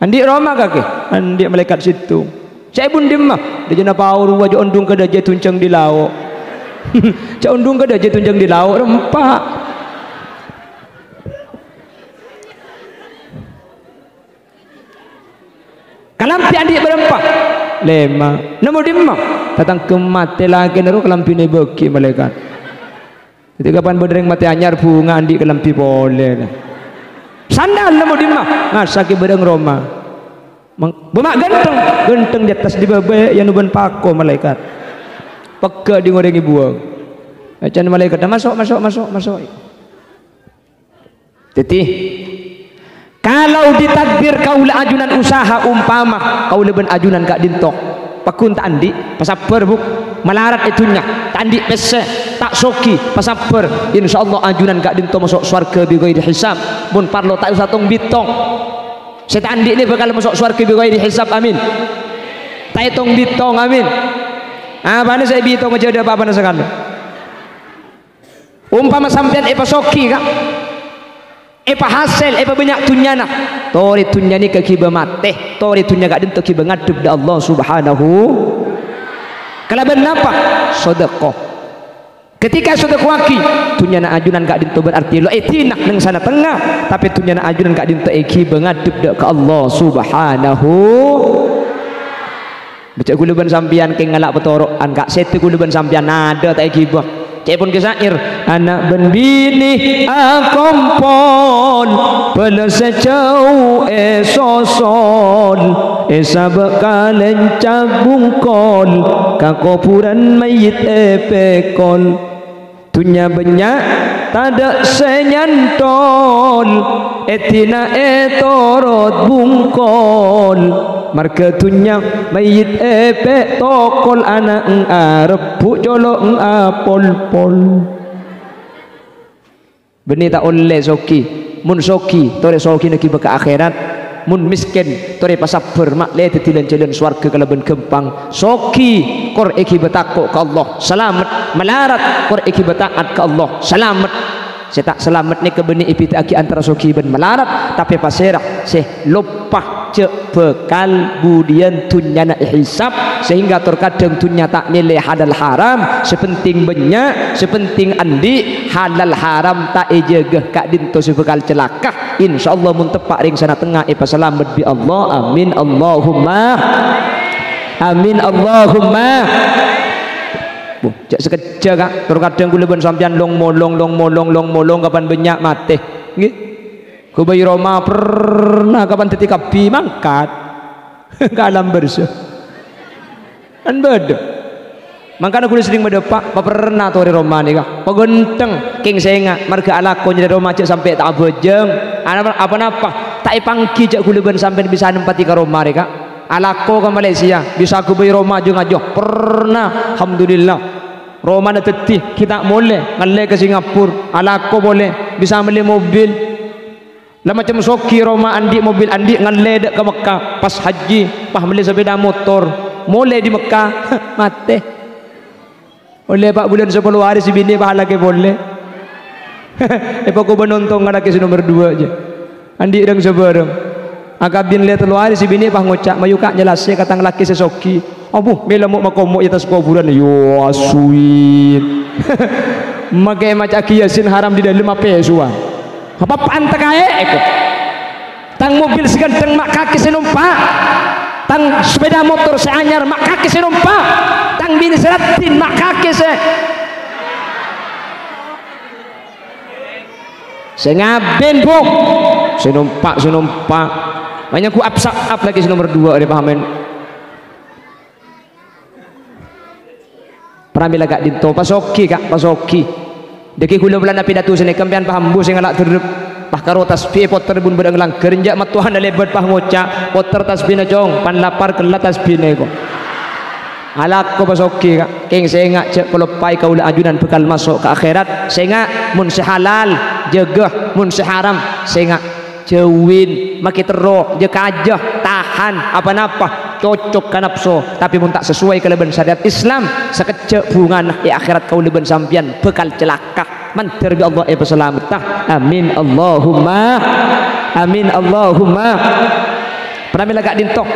Andi Roma kaki, andi malaikat situ. Saya pun dimah, dia jana paur wajah undung ke dia tuncang di laut. Cak undung ke dia tuncang di laut rempak. Kalampi andi berempat, lema. Namo dimah, datang ke mati lagi naru kalampi ni beki malaikat. Ketika kapan berdering mati anyar bunga andi kalampi boleh. Sandal namo dimah, ngasaki bereng Roma. Bemak genteng di atas di bebe yang nuban pako malaikat. Peka di ngorengi buang. Acan malaikat masuk. Titi. Kalau ditakdir kaula ajunan usaha umpama kaula ben ajunan kak dintok. Pakun tak andi pasaper buk melarat itunya. Tandi pese tak soki pasaper. Insyaallah ajunan kak dintok masuk swarga bi ghairi hisab. Mun parlo tak usah tong bitong. Saya andi ini bakal masuk swarga bi ghairi hisab amin. Tak tong bitong amin. Apa ni saya bitong aja ada apa-apa sekali. Umpama sampean soki kak. Hasil banyak tunyana tori tunyani ke kiba mate tori tunya gak dinto kiba ngadep da Allah subhanahu kalau benapa sedekah ketika sedekah waki tunyana ajunan gak dinto berarti lo etinak nang sana tengah tapi tunyana ajunan gak dinto kiba ngadep da ke Allah subhanahu baca guluban sampian ke ngalak petorokan gak sete guluban sampian ada tak kiba cek pun kesair anak ben bini akompol pada secau sosol sabakalen cabungkol kakopuran mayit pekol tunya banyak tada senyantol etina torot bungkol marka tunya mayit epek tokol anak arep bu colok apol-pol benih tak oleh soki mun soki tore soki nak ke akhirat mun miskin tore pasaper mak le tetilan jalan swarga kalaban gempang soki kor eki betako ke Allah selamat melarat kor eki betaat ke Allah selamat saya tak selamat ni ke benih ipit aki antara soki ben melarat tapi pasirah seh lupa cek bekal budian tunyana hisab sehingga terkadang tunya tak nilai halal haram sepenting banyak sepenting andi halal haram tak ejegeh kak dinto sebekal celaka insyaallah mun tepak ring sana tengah ipa selamat bi Allah amin Allahumma amin Allahumma cek sekeja kak terkadang gula ben sampean long molong kapan banyak mati nggih ku bayi Roma pernah kapan ketika bi mangkat ke alam bersih kan beda makanya aku sering berdepak pernah tuh di Roma nih kak pegenteng king senga marga alako jadi Roma cek sampai tak bejeng apa-apa tak ipangki cek gula ben sampai bisa nempati ke Roma nih kak alako ke Malaysia bisa aku bayi Roma juga ngajoh pernah alhamdulillah Roma na tetih kita boleh ngalih ke Singapura alako boleh bisa beli mobil lah macam soki Roma andi mobil andi ngeledek ke Mekah pas haji pas beli sepeda motor mulai di Mekah mati oleh 4 bulan 10 hari si bini pahala ke boleh apa aku menonton anak ke nomor 2 aja andi dang sebarang akabin lihat 3 hari si bini pas ngocak mayu kak jelasnya kata laki sesoki abuh bela mau makomo atas kuburan yo asuit makai macam kiasin haram di dalam apa suan apa pantek ae ikut tang mobil seganteng mak kaki senumpak tang sepeda motor seanyar mak kaki senumpak tang bini seratin mak kaki sengaben bu senumpak banyak ku up lagi nomor 2 ada pahamen pramila gak dinto pasoki kak pasoki deki kula bulan api datu sini kampian paham bu sing ngalak terdup pah karo tasbih poter bun bedang lang kerenjak matuhan lebat pah ngocak poter tasbih na jong pan lapar kelat tasbih ne ko alak ko pasoki kak keng senga cek pelopai kaula ajunan bekal masuk ke akhirat senga mun sehalal jegah mun seharam senga jewin maki teruk je kajah tahan apa-apa cocok ka nafsu tapi mun tak sesuai kelebihan syariat Islam sekecek bungan di akhirat kau leben sampian bekal celaka mantir bi Allah selamat amin Allahumma pramila gak dintok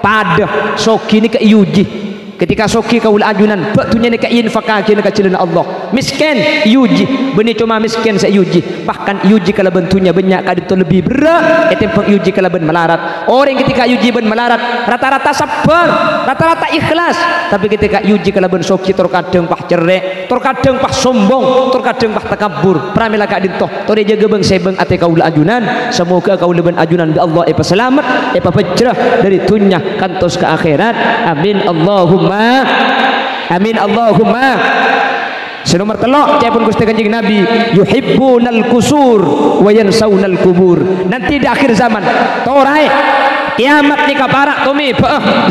pada soki ni ke iuji ketika soki kaul ajunan batunya ni ka infakake ka cilana Allah miskin yuji benih cuma miskin saya yuji bahkan yuji kalau bentunya banyak kaditu lebih berat etempeng yuji kalau ben melarat orang ketika yuji ben melarat rata-rata sabar rata-rata ikhlas tapi ketika yuji kalau ben soki terkadang pah cerek terkadang pah sombong terkadang pah takabur pramila ka dintoh tore jaga beng sebeng ate kaul ajunan semoga kaul ben ajunan bi Allah selamat pecrah dari dunya kantos ke akhirat amin Allahumma senomor telok cepun Gusti Kanjeng Nabi yuhibbunal kusur wa yansaunal kubur nanti di akhir zaman torai kiamat ni kaparak tumi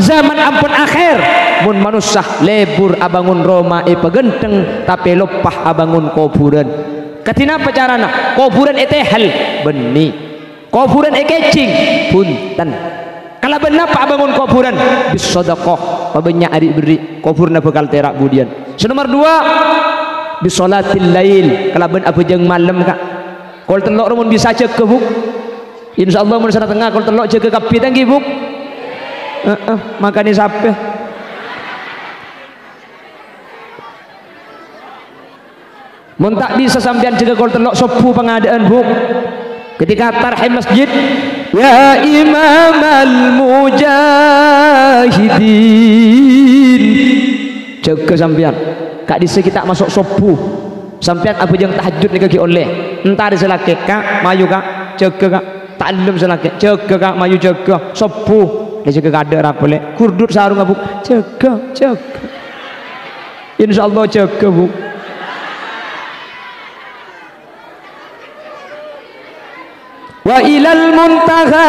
zaman ampun akhir mun manusia lebur abangun Roma pegenteng tapi lopah abangun kuburan katina pacarana kuburan hal benih kuburan kecing punten kalau benar pak bangun kuburan bisodakoh banyak adik beri kuburna bekal terak budian senomor 2 bisolatil lail kalau benar apa jeng malam kak kalau telok rumun bisa cek ke buk insyaallah mun sana tengah kalau telok cek ke kapi tanggi buk makanya sampai mun tak bisa sampean cek kalau telok sopu pengadaan buk ketika tarhim masjid ya imam al-mujahidin jaga sampean kak dise kita masuk sopu sampean apa yang tahajud ni kaki oleh entar selake kak mayu kak jaga kak taklim selake jaga kak mayu jaga sopu dia jaga kada rapole kurdut sarung abu jaga insyaallah jaga bu wa ilal muntaha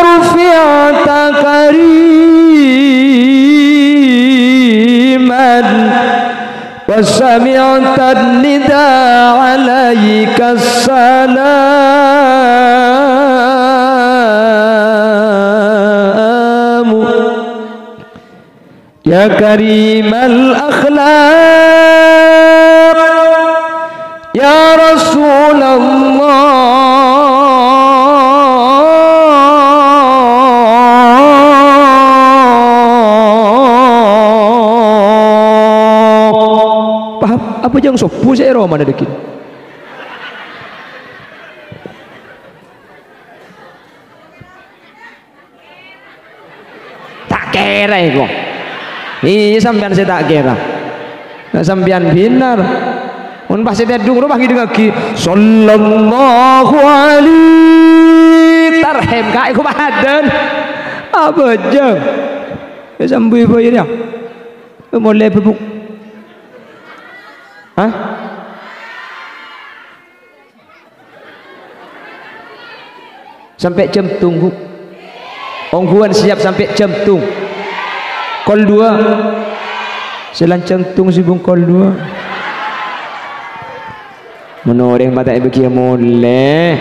rufi'ata kariman wa sami'ta nida alaika salamu ya karimal akhlaq ya Rasulullah apa jangan sopu saya Roma ada dekin tak kira itu iya sampean saya tak kira sampean binar un pasti tedung rumah gitu lagi sallallahu alaihi tarhem kak aku badan apa jeng sambil bayar ya mulai bebuk hah? Sampai jam tunggu ongguan siap sampai jam tung kol 2 selancang tung sibung kol 2 menoreng mata ibu kia mulai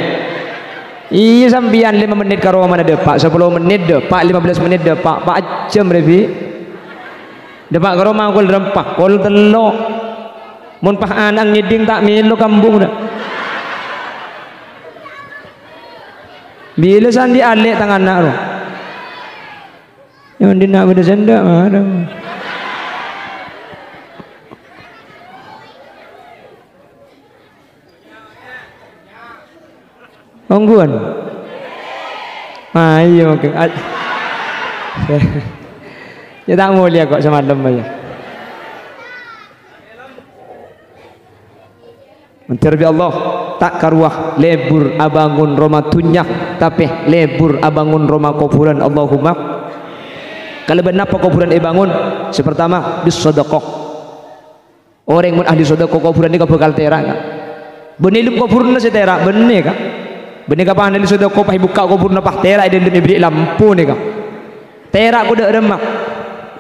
Iya sambian 5 menit karo mana depak 10 menit depak 15 menit depak 4 jam revi depak karo mangkul rempah kol telok mun pah anang ngiding tak milo kambung dah bila sandi alek tangan nak ro yang dia nak beda senda ada ongguan ayo ke ya tak mulia kok semalam aja menterbi Allah tak karuah lebur abangun Roma tunyak tapi lebur abangun Roma kuburan Allahumma kalau benar apa kuburan bangun sepertama bis sedekah orang mun ahli sedekah kuburan ni bakal terak kan benilum kuburan na terak benih kan benih kapang ahli sedekah pah buka kuburan pah terak dia diberi lampu ni kan terak kuda remak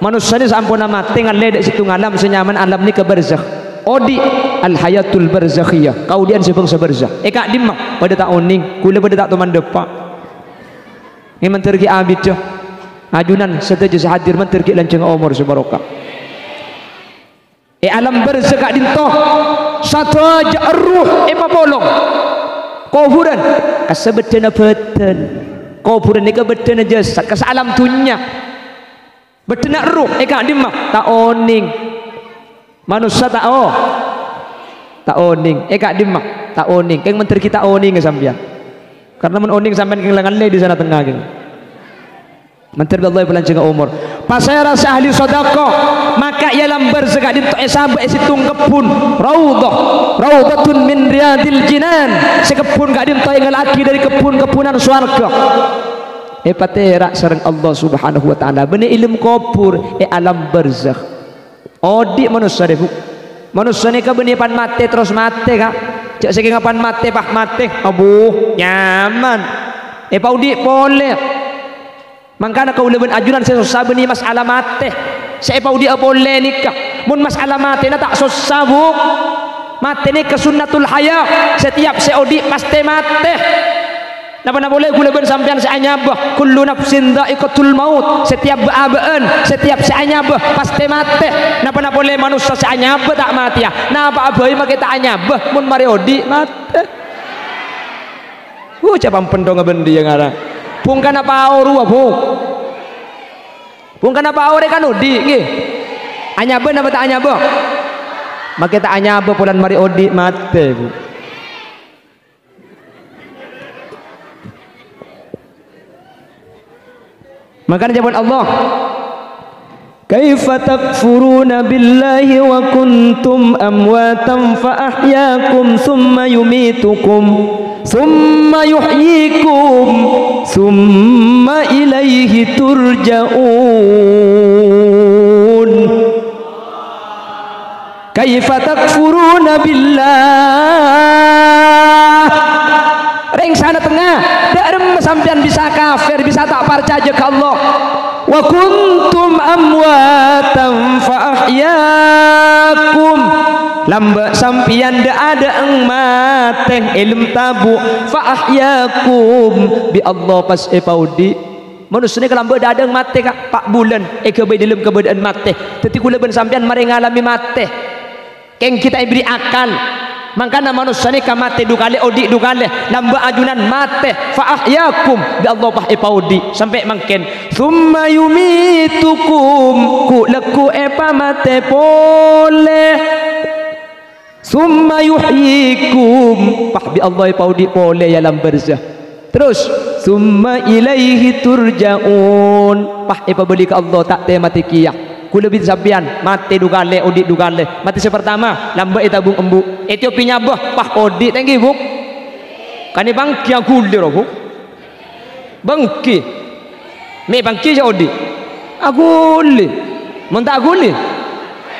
manusia ni sampun mati ngaleh dek situ ngalam senyaman alam ni ke barzakh odi al hayatul barzakhiyah kaudian sebang sebarzakh kak dimak pada tak oning kula pada tak teman depak ni mentergi abid je ajunan setuju sehadir mentergi lanceng umur sebarokah alam barzakh kak dintoh satu aja ruh apa bolong kuburan asabetena beten kuburan ni ke beten jasad ke alam dunya betenak ruh kak dimak tak oning manusia tak tak oning kak dimak tak oning keng menteri kita oning sampean karena men oning sampean kehilangan le di sana tengah geng menteri Allah pelanjang umur pas saya rasa ahli sedekah maka ia lambar sekak di sampai situng kebun raudhatun min riyadil jinan sekebun gak dinto yang laki dari kebun-kebunan swarga patera sareng Allah subhanahu wa ta'ala benih ilmu kubur alam barzakh odi manusia deh manusia ni kebenaran mati terus mati kak cak saking kapan mati pah mati abuh nyaman paudi boleh mangkana kau leben ajuran saya susah beni masalah mati saya paudi boleh nikah mun masalah mati na tak susah bu mati ni kesunnatul hayat setiap seodi pasti mati napa boleh gula ben sampean seanyabah kullu nafsin dha'iqatul maut setiap beabaan setiap seanyabah pasti mati napa boleh manusia seanyabah tak mati ya napa abai make tak anyabah mun mari odi mati capam pendong bendi yang arah pung kana pauru pung kana paure kan odi nggih anyabah napa tak anyabah make tak anyabah pulan mari odi mati Bu makanya jawaban Allah kaifa takfuruna billahi wa kuntum amwatan fa ahyaakum thumma yumitukum thumma yuhyikum thumma ilaihi turja'un kaifa takfuruna billah ring sana tengah darem sampean bisa kafir bisa tak percaya ke Allah wa kuntum amwatan fa ahyakum lamba sampian da ada eng mateh ilm tabu fa ahyakum bi Allah pas paudi manusia ni kalau ada eng mateh kak 4 bulan kebai dalam keadaan mateh tetapi kula ben sampean mari ngalami mateh keng kita beri akal makanya manusia ni kamate dukale odi dukale lamba ajunan mate fa ahyakum bi Allah pah paudi sampai mangken thumma yumitukum ku leku epa mate pole thumma yuhyikum pah bi Allah paudi pole ya lam barzah terus thumma ilaihi turja'un pah epa beli ke Allah tak te mati kiyah kula bin sampean mati dukale odi dukale mati sepertama lamba tabung embu Ethiopia bah pah odi tenggi bu kani bangki aku lir bu bangki me bangki je odi aku li mun tak aku li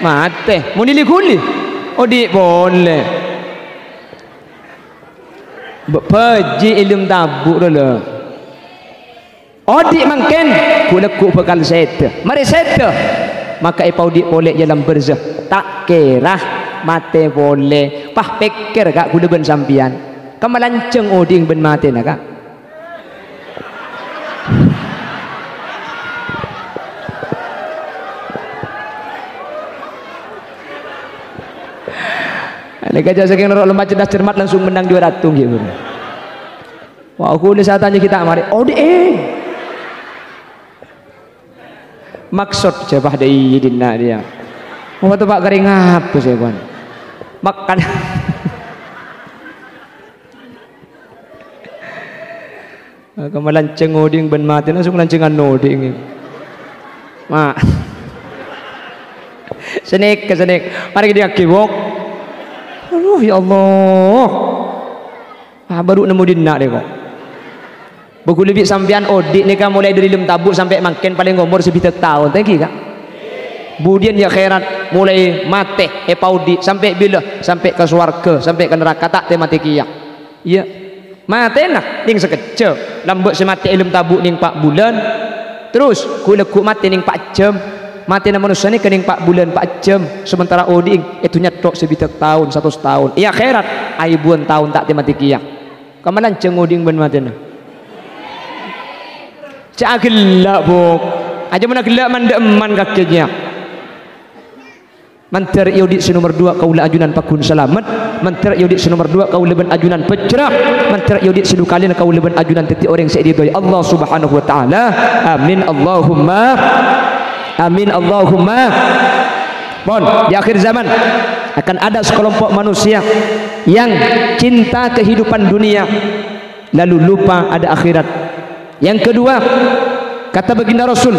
mate mun li kuli odi boleh bepaji ilmu tabu dulu odi mangken kula ku bakal set mari set maka paudi boleh dalam barzah tak kira mate boleh pah pikir kak kula ben sampian kamalanceng oding ben mate nak kak Nek aja saking nurut lemah cerdas cermat langsung menang juara tung gitu. Wah, aku ini saya tanya kita mari. Oh, maksud siapa dai dinna dia. Mau tuh Pak kering apa sih kawan? Makan. Kemalan cengoding ben mati langsung lancengan noding. Mak. Senek. Mari dia kibok. Aduh ya Allah. Baru nemu dinna deh kok. Buku lebih sampean odik nih kan mulai dari lem tabuk sampai makin paling umur sebitak tahun tadi kak. Budian ya khairat mulai mati paudi sampai bila sampai ke swarga sampai ke neraka tak mati kiyak. Iya. Mati nah ning sekecil lambek semati lem tabuk ning 4 bulan. Terus ku lekuk mati ning 4 jam. Mati na manusia ni kening 4 bulan 4 jam sementara oding itu nyetok sebitak tahun 100 tahun. Iya khairat aibuan tahun tak mati kiyak. Kamalan cengoding ben mati na. Cak gelak bok aja mana gelak manda eman kakinya mantar yaudit nomor 2 kaula ajunan pakun selamat mantar yaudit nomor 2 kaula ben ajunan pecrah mantar yaudit sedukalin kaula ben ajunan teti orang seidoi Allah subhanahu wa ta'ala amin Allahumma bon di akhir zaman akan ada sekelompok manusia yang cinta kehidupan dunia lalu lupa ada akhirat. Yang kedua kata baginda Rasul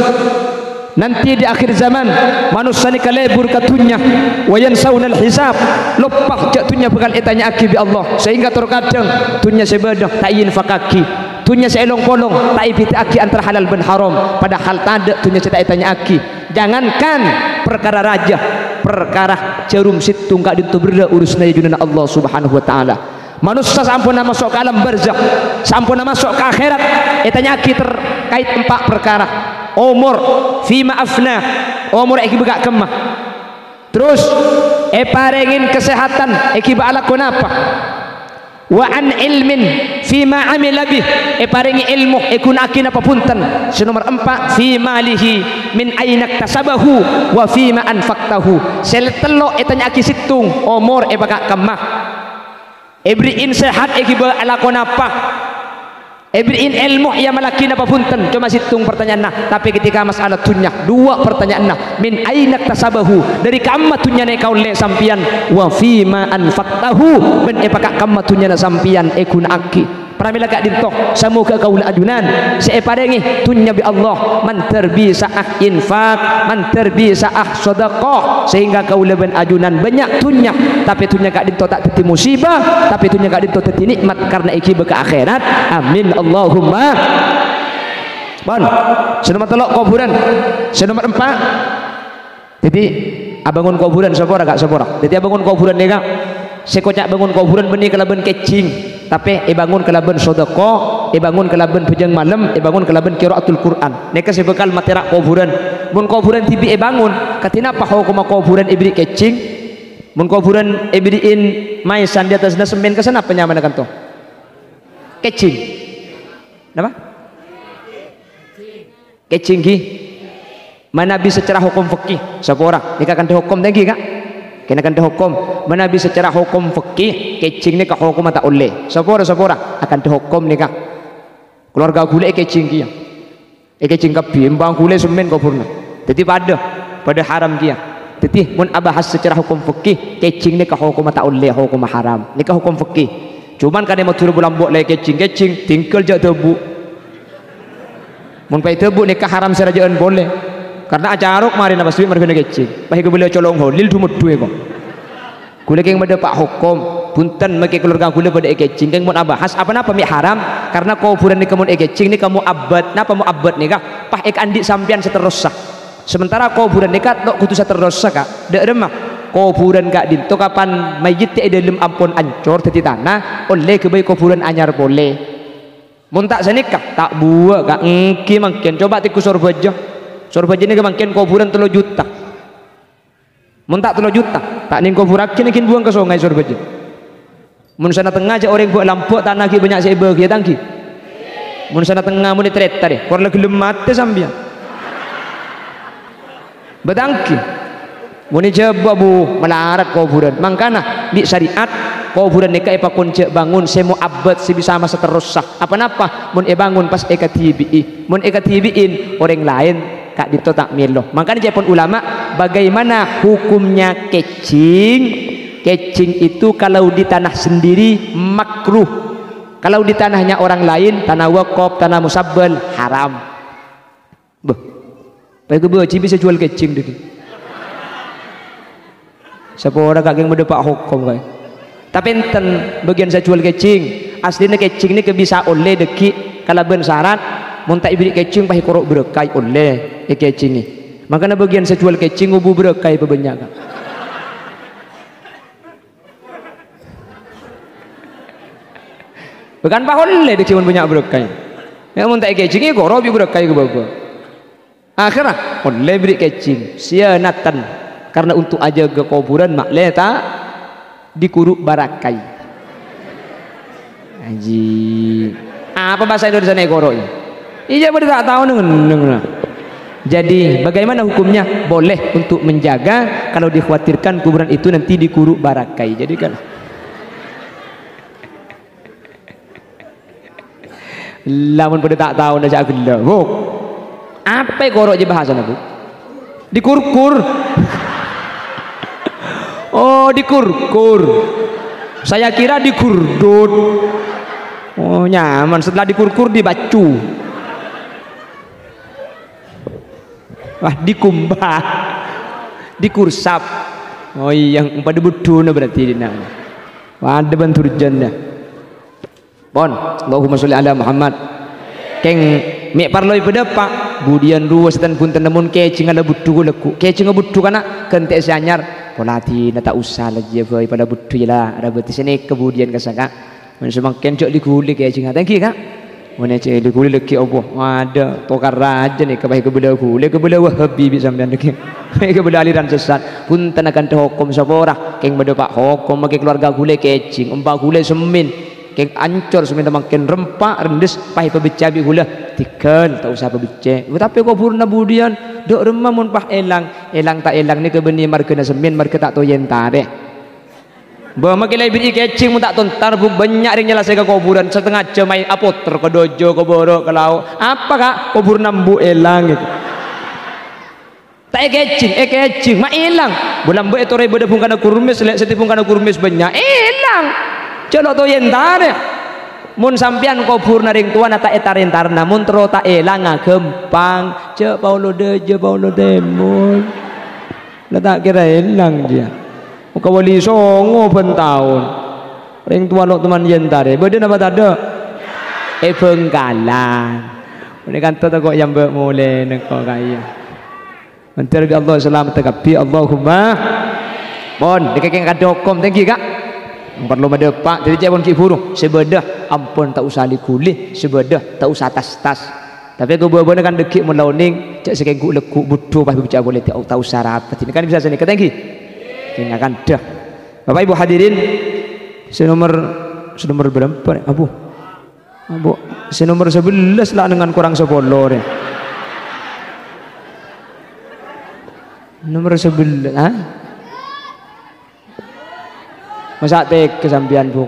nanti di akhir zaman manusia ni kalebur katunya wayan saunal hisab lupa jatuhnya bekal etanya aki bi Allah sehingga terkadang tunya sebedah tayin fakaki tunya seelong polong tak ipiti aki antara halal dan haram padahal tak tunya cetak etanya aki jangankan perkara raja perkara jarum situng kak dintu berda urusna junana Allah subhanahu wa ta'ala. Manusia sampun masuk ke alam barzakh, sampun masuk ke akhirat. Etanya kita terkait 4 perkara. Umur, fima afna, umur eki begak kemah. Terus, parengin kesehatan, eki ba'alakun apa? Wa an ilmin, fima amila bih, parengi ilmu, ekun akin apa punten. Nomor 4, fima lihi, min ainak tasabahu, wa fima anfaktahu. Seletelo etanya aki situng, umur begak kemah. Ibriin sehat ikiba alakon apa ibriin ilmu yang malakin apa punten cuma situng pertanyaan nah tapi ketika masalah tunya 2 pertanyaan nah min ainak tasabahu dari kamma tunya ne kaule sampian wa fima anfaqtahu ben epaka kamma tunya na sampian ekun aki pramila gak dintoh samuga kaula ajunan seepadengi tunya bi Allah man terbi saah infak man terbi saah sedekah sehingga kaula ben ajunan banyak tunya tapi tunya gak dintoh tak teti musibah tapi tunya gak dintoh teti nikmat karena iki beka akhirat amin Allahumma bon senomor 3 kuburan senomor 4 jadi abangun kuburan sepora gak sepora jadi abangun kuburan deka sekocak bangun kuburan benih kelaban kecing tapi bangun kelaban sedekah bangun kelaban pejang malam bangun kelaban qiraatul Quran neka sebekal materi kuburan mun kuburan tibi bangun katina apa hukum kuburan ibri kecing mun kuburan ibriin maisan di atasna semen kesana apa nyaman kan tuh kecing apa kecing ki mana bisa secara hukum fikih sepora nikah kan hukum tinggi kak kena kan hukum mana bisa secara hukum fikih kecing ni kah hukum tak oleh sepora akan hukum ni kah keluarga gule kecing kia kecing kapi embang gule semen kuburna jadi pada haram kia jadi mun abahas secara hukum fikih kecing ni kah hukum tak oleh hukum haram ni kah hukum fikih cuman kan mau turun bulan buat lagi kecing tinggal je tebu mun pai tebu ni kah haram serajaan boleh karena acarok mari na baswi mari kecing bahi ke boleh colong holil dumut duwe kok kule keng pada pak hukum punten make keluarga kule pada kecing keng mun abahas apa mi haram karena kuburan ni kamu kecing ni kamu abad napa mu abad ni kah pah ek andi sampian seterusah sementara kuburan ni kah tok kudu seterusah kak dek remah kuburan kak dinto kapan mayit ti dalam ampun ancor teti tanah oleh ke bayi kuburan anyar boleh mun tak senikah tak buah kak engki mangken coba tiku sorbaja sorbaja ni kemangkian kuburan 3 juta mun tak 3 juta tak ning kuburan kini buang ke sungai sorbaja mun sana tengah aja orang buat lampu tanah ki banyak sebe ki tangki mun sana tengah mun treta deh korla gelem mate sambian betangki mun coba bu melarat kuburan mangkana di syariat kuburan eka epa kunce bangun semu abad sebisa masa terus sah apa-apa mun bangun pas eka tibi'i mun eka tibi'in orang lain kak dito tak milo makanya japon ulama bagaimana hukumnya kecing itu kalau di tanah sendiri makruh kalau di tanahnya orang lain tanah wakaf tanah musabbal haram beh baik gue bisa jual kecing deh siapa orang kagak mendepak hukum kayak tapi enten bagian saya jual kecing aslinya kecing ini bisa oleh deki kalau ben syarat muntak ibrik kecing pakai korok berkai oleh kecing ini makanya bagian saya jual kecing ubu berkai pebanyak bukan pak oleh deki punya berkai ya muntak kecing ini korok berkai ke bawah akhirnya oleh beri kecing sianatan karena untuk aja ke kuburan makleta dikuruk barakai haji apa bahasa Indonesia negoro ini iya bener tak tahu nengen jadi bagaimana hukumnya boleh untuk menjaga kalau dikhawatirkan kuburan itu nanti dikuruk barakai jadi kan lamun pada tak tahu dah cak gelo bu apa korok je bahasa bu dikurkur oh dikurkur saya kira dikurdut oh nyaman setelah dikurkur dibacu wah dikumbah dikursap oh iya yang pada buduna berarti dina ada bantur janda pon Allahumma sholli ala Muhammad keng mek parloi pada pak budian ruas dan pun tenemun kecing ada budu leku kecing budu kana kente seanyar polati na tak usah lagi boy pada budu lah ada berarti sini kemudian kesaka mun semakin cok diguli kecing thank you kak mun cek diguli leki opo ada tokar raja nih kebaik kebelah wahabi bisa sampean leki kebelah aliran sesat pun tenakan hukum sapora keng beda pak hukum make keluarga gule kecing umpa gule semin keng ancor seminta makin rempah rendes pahit pebecabi gula tikel tak usah pebece tapi kau purna budian dok remah mun pah elang tak elang ni kebeni markena semin marke tak toyen tare bawa makilai beri kecing mun tak tontar bu banyak ring nyelesai ke kuburan setengah jam main apoter ke dojo ke borok ke lau apa kak kubur nambu elang gitu tak kecing mak elang bulan bu etore beda pun kana kurmis seti pun kana kurmis banyak elang celok to yen tare mun sampean kubur naring tua nata etarentar namun tero tak elang gempang cek paulo deje paulo demon letak kira elang dia muka wali songo pen tahun ring tua lo teman yen tare beda apa tade bengkalan ini kan tata kok yang mulai neko kaya mentir bi Allah selamat tekapi Allahumma bon dikekeng kadokom thank you kak perlu medepak jadi jabon ki burung sebedah ampun tak usah likulih sebedah tak usah tas tapi aku bawa kan dekik mun launing cek sekengku lekuk butuh pas bicara boleh tak usah rapat ini kan bisa sini ketengki ini akan dah Bapak Ibu hadirin senomor berapa abu senomor 11 lah dengan kurang 10 nomor 11 ha masa tek kesampian bu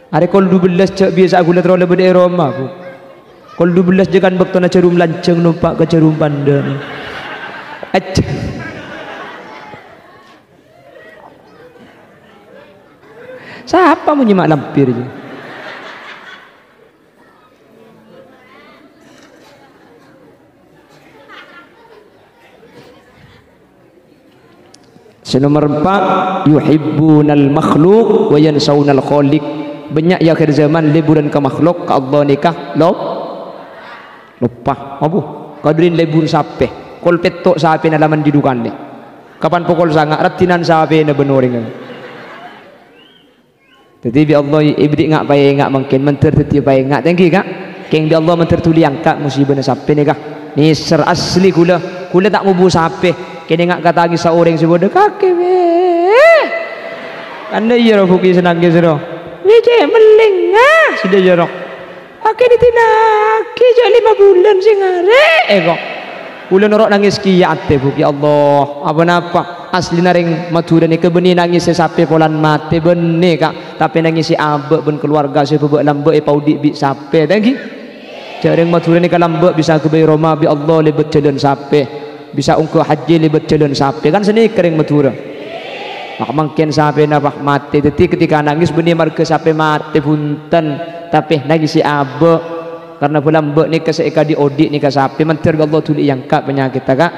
hari kol 12 cek biasa aku letro lebih dari Roma bu kol 12 jangan bakto na cerum lanceng numpak ke cerum pandan siapa menyimak lampir je nomor 4 yuhibbunal makhluk wa yansawnal khaliq banyak ya akhir zaman liburan ke makhluk ke Allah nikah lupa abu kadrin libur sape kol petok sape na laman didukan deh kapan pukul sangat ratinan sape na benoring jadi bi Allah ibrik ngak bae ngak mungkin menter teti bae ngak thank you kak keng bi Allah menter tuli angkat musibah na sape ni kak ni ser asli kula tak mubu sape kini ngak kata lagi seorang sebut kaki be anda iya roh buki senang gitu roh Wije meling sudah jorok. Pakai ditinaki je 5 bulan sing arek kok. Kula norok nangis kiat bu ya Allah. Apa napa asli naring Madura ni kebeni nangis sape polan mate bene kak. Tapi nangis si abek ben keluarga si bebek lambek paudi bi sape tangki. Jareng Madura ni kalambek bisa ke Roma bi Allah lebet jalan sape. Bisa ungku haji lebet jalan sape kan seni kering Madura. Mak mangken sape napa mate teti ketika nangis beni marga sape mate punten tapi nangis si abek karena bulan mbak ni keseika di odik ni kasapi mentir Allah tuli yang kak penyakit kak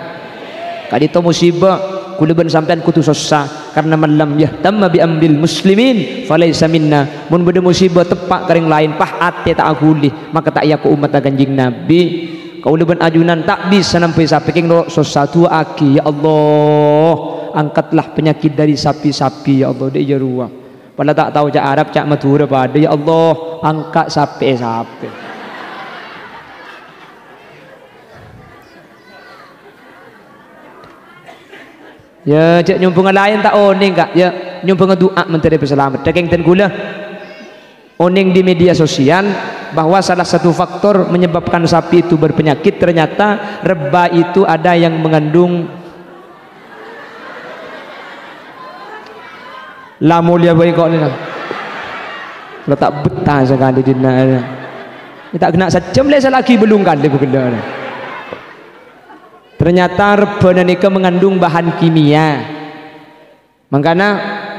kadito musibah kulaban sampean kutu susah karena malam yahtamma bi ambil muslimin falaysa minna mun beda musibah tepak kering lain pah ate tak aguli maka tak yaku umat kanjing nabi kaulaban ajunan tak bisa sampai sapi king susah tua aki ya Allah angkatlah penyakit dari sapi-sapi ya Allah dia jeruah pada tak tahu cak Arab cak Madura pada ya Allah angkat sapi-sapi. Ya cak nyumpung lain tak oning kak ya nyumpung doa menteri berselamat daging ten gula oning di media sosial bahwa salah satu faktor menyebabkan sapi itu berpenyakit ternyata reba itu ada yang mengandung lamulia baik kok ni letak betah sekali di sana tak kena sejam lagi belum kali begitu. Ternyata rebana nika mengandung bahan kimia. Makanya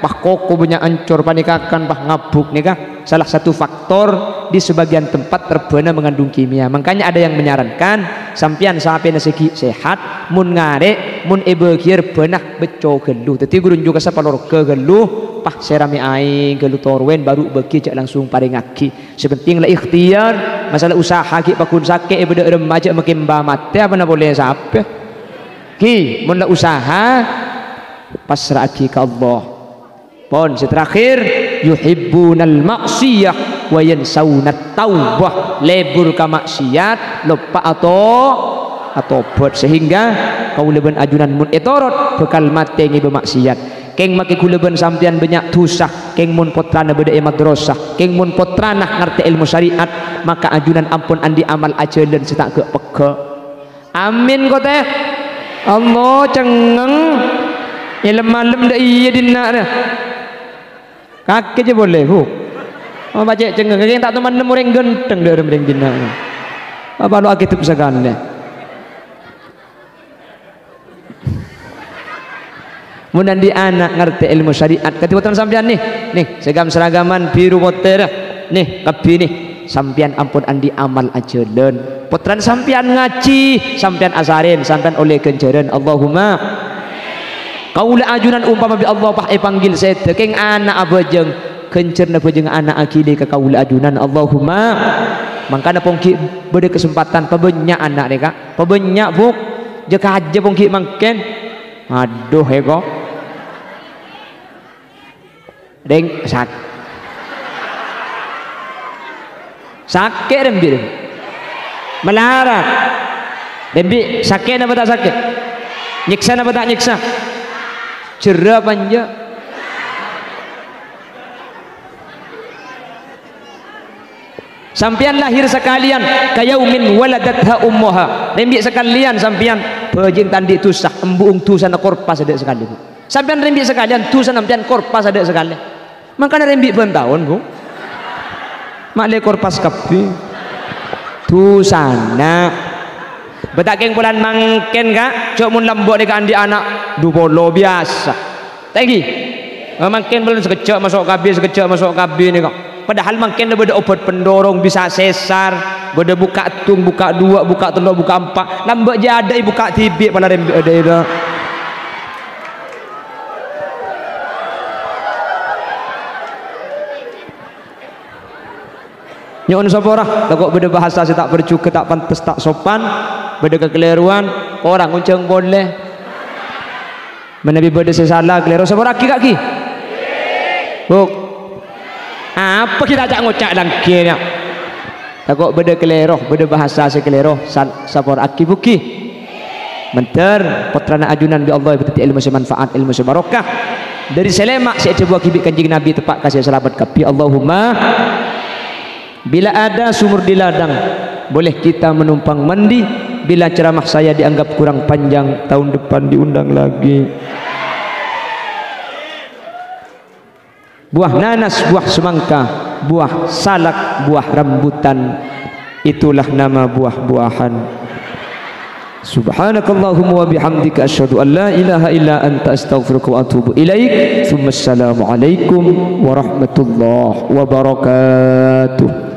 pah koko banyak ancur panikakan pah ngabuk nika salah satu faktor di sebagian tempat rebana mengandung kimia. Makanya ada yang menyarankan sampian sampai nasiki sehat mun ngare mun ebekir benah beco geluh. Teti gurun juga sapalor ke geluh pah serami aing geluh torwen baru beki cak langsung paring aki. Sepenting lah ikhtiar masalah usaha ki pakun sake beda remaja makin ba mate apa na boleh sampai ki mun la usaha pasrah ki ke Allah pon terakhir yuhibbunal maksiyah wa yansawna taubah lebur ka maksiat lupa atau buat sehingga kaulaban ajunan mun etorot bekal mate ngi bermaksiat keng maki kuleban sampian banyak tusah keng mun potrana beda madrasah keng mun potrana ngerti ilmu syariat maka ajunan ampun andi amal ajalan setak ke peke amin kok teh Allah cengeng ilmu malam dah iya dina dah kaki je boleh bu oh baca cengeng keng tak teman nemu orang genteng dah orang dina apa lu akit pesakan deh mudah di anak ngerti ilmu syariat ketibutan sampian nih seragaman biru putih nih kapi nih sampian ampun andi amal ajalan putran sampian ngaji sampian asarin sampian oleh kencaran Allahumma kaula ajunan umpama bi Allah pah panggil saya keng anak abajeng kencerna bajeng anak akili ke kaula ajunan Allahumma mangkana pongki beda kesempatan pabenyak anak nih kak pabenyak buk jeka aja pongki mangken aduh heko deng sakit rembi melarat rembi sakit apa tak sakit nyiksa apa tak nyiksa cerah panja sampian lahir sekalian kayaumin waladatha ummuha rembi sekalian sampian bajing tandi tusah embuung tusan korpas ada sekali bu sampian rembi sekalian tusan sampian korpas ada sekali makanya rembi pun tahun bu mak korpas kapi tusana betakeng bulan mangken kak cok mun lambok dekat andi anak dupolo biasa tegi mangken bulan sekejap masuk kabi ni kak padahal mangken beda obat pendorong bisa sesar beda buka tung buka dua buka telur buka empat lambok jadi buka tibik pada rembi ada itu nyon sapora takut beda bahasa saya tak bercukup tak pantas tak sopan beda kekeliruan orang unceng boleh menabi beda salah keliru sapora kaki buk apa kita ajak ngocak lagi nya takut beda keliru beda bahasa saya keliru sapora aki buki menter putrana ajunan bi Allah berarti ilmu semanfaat ilmu sebarokah dari selemak saya coba kibik kanjeng Nabi tepat kasih selamat kapi Allahumma. Bila ada sumur di ladang boleh kita menumpang mandi. Bila ceramah saya dianggap kurang panjang tahun depan diundang lagi. Buah nanas, buah semangka, buah salak, buah rambutan, itulah nama buah-buahan. Subhanakallahumma wa bihamdika asyhadu an la ilaha illa anta astaghfiruka wa atubu ilaik. Assalamualaikum warahmatullahi wabarakatuh.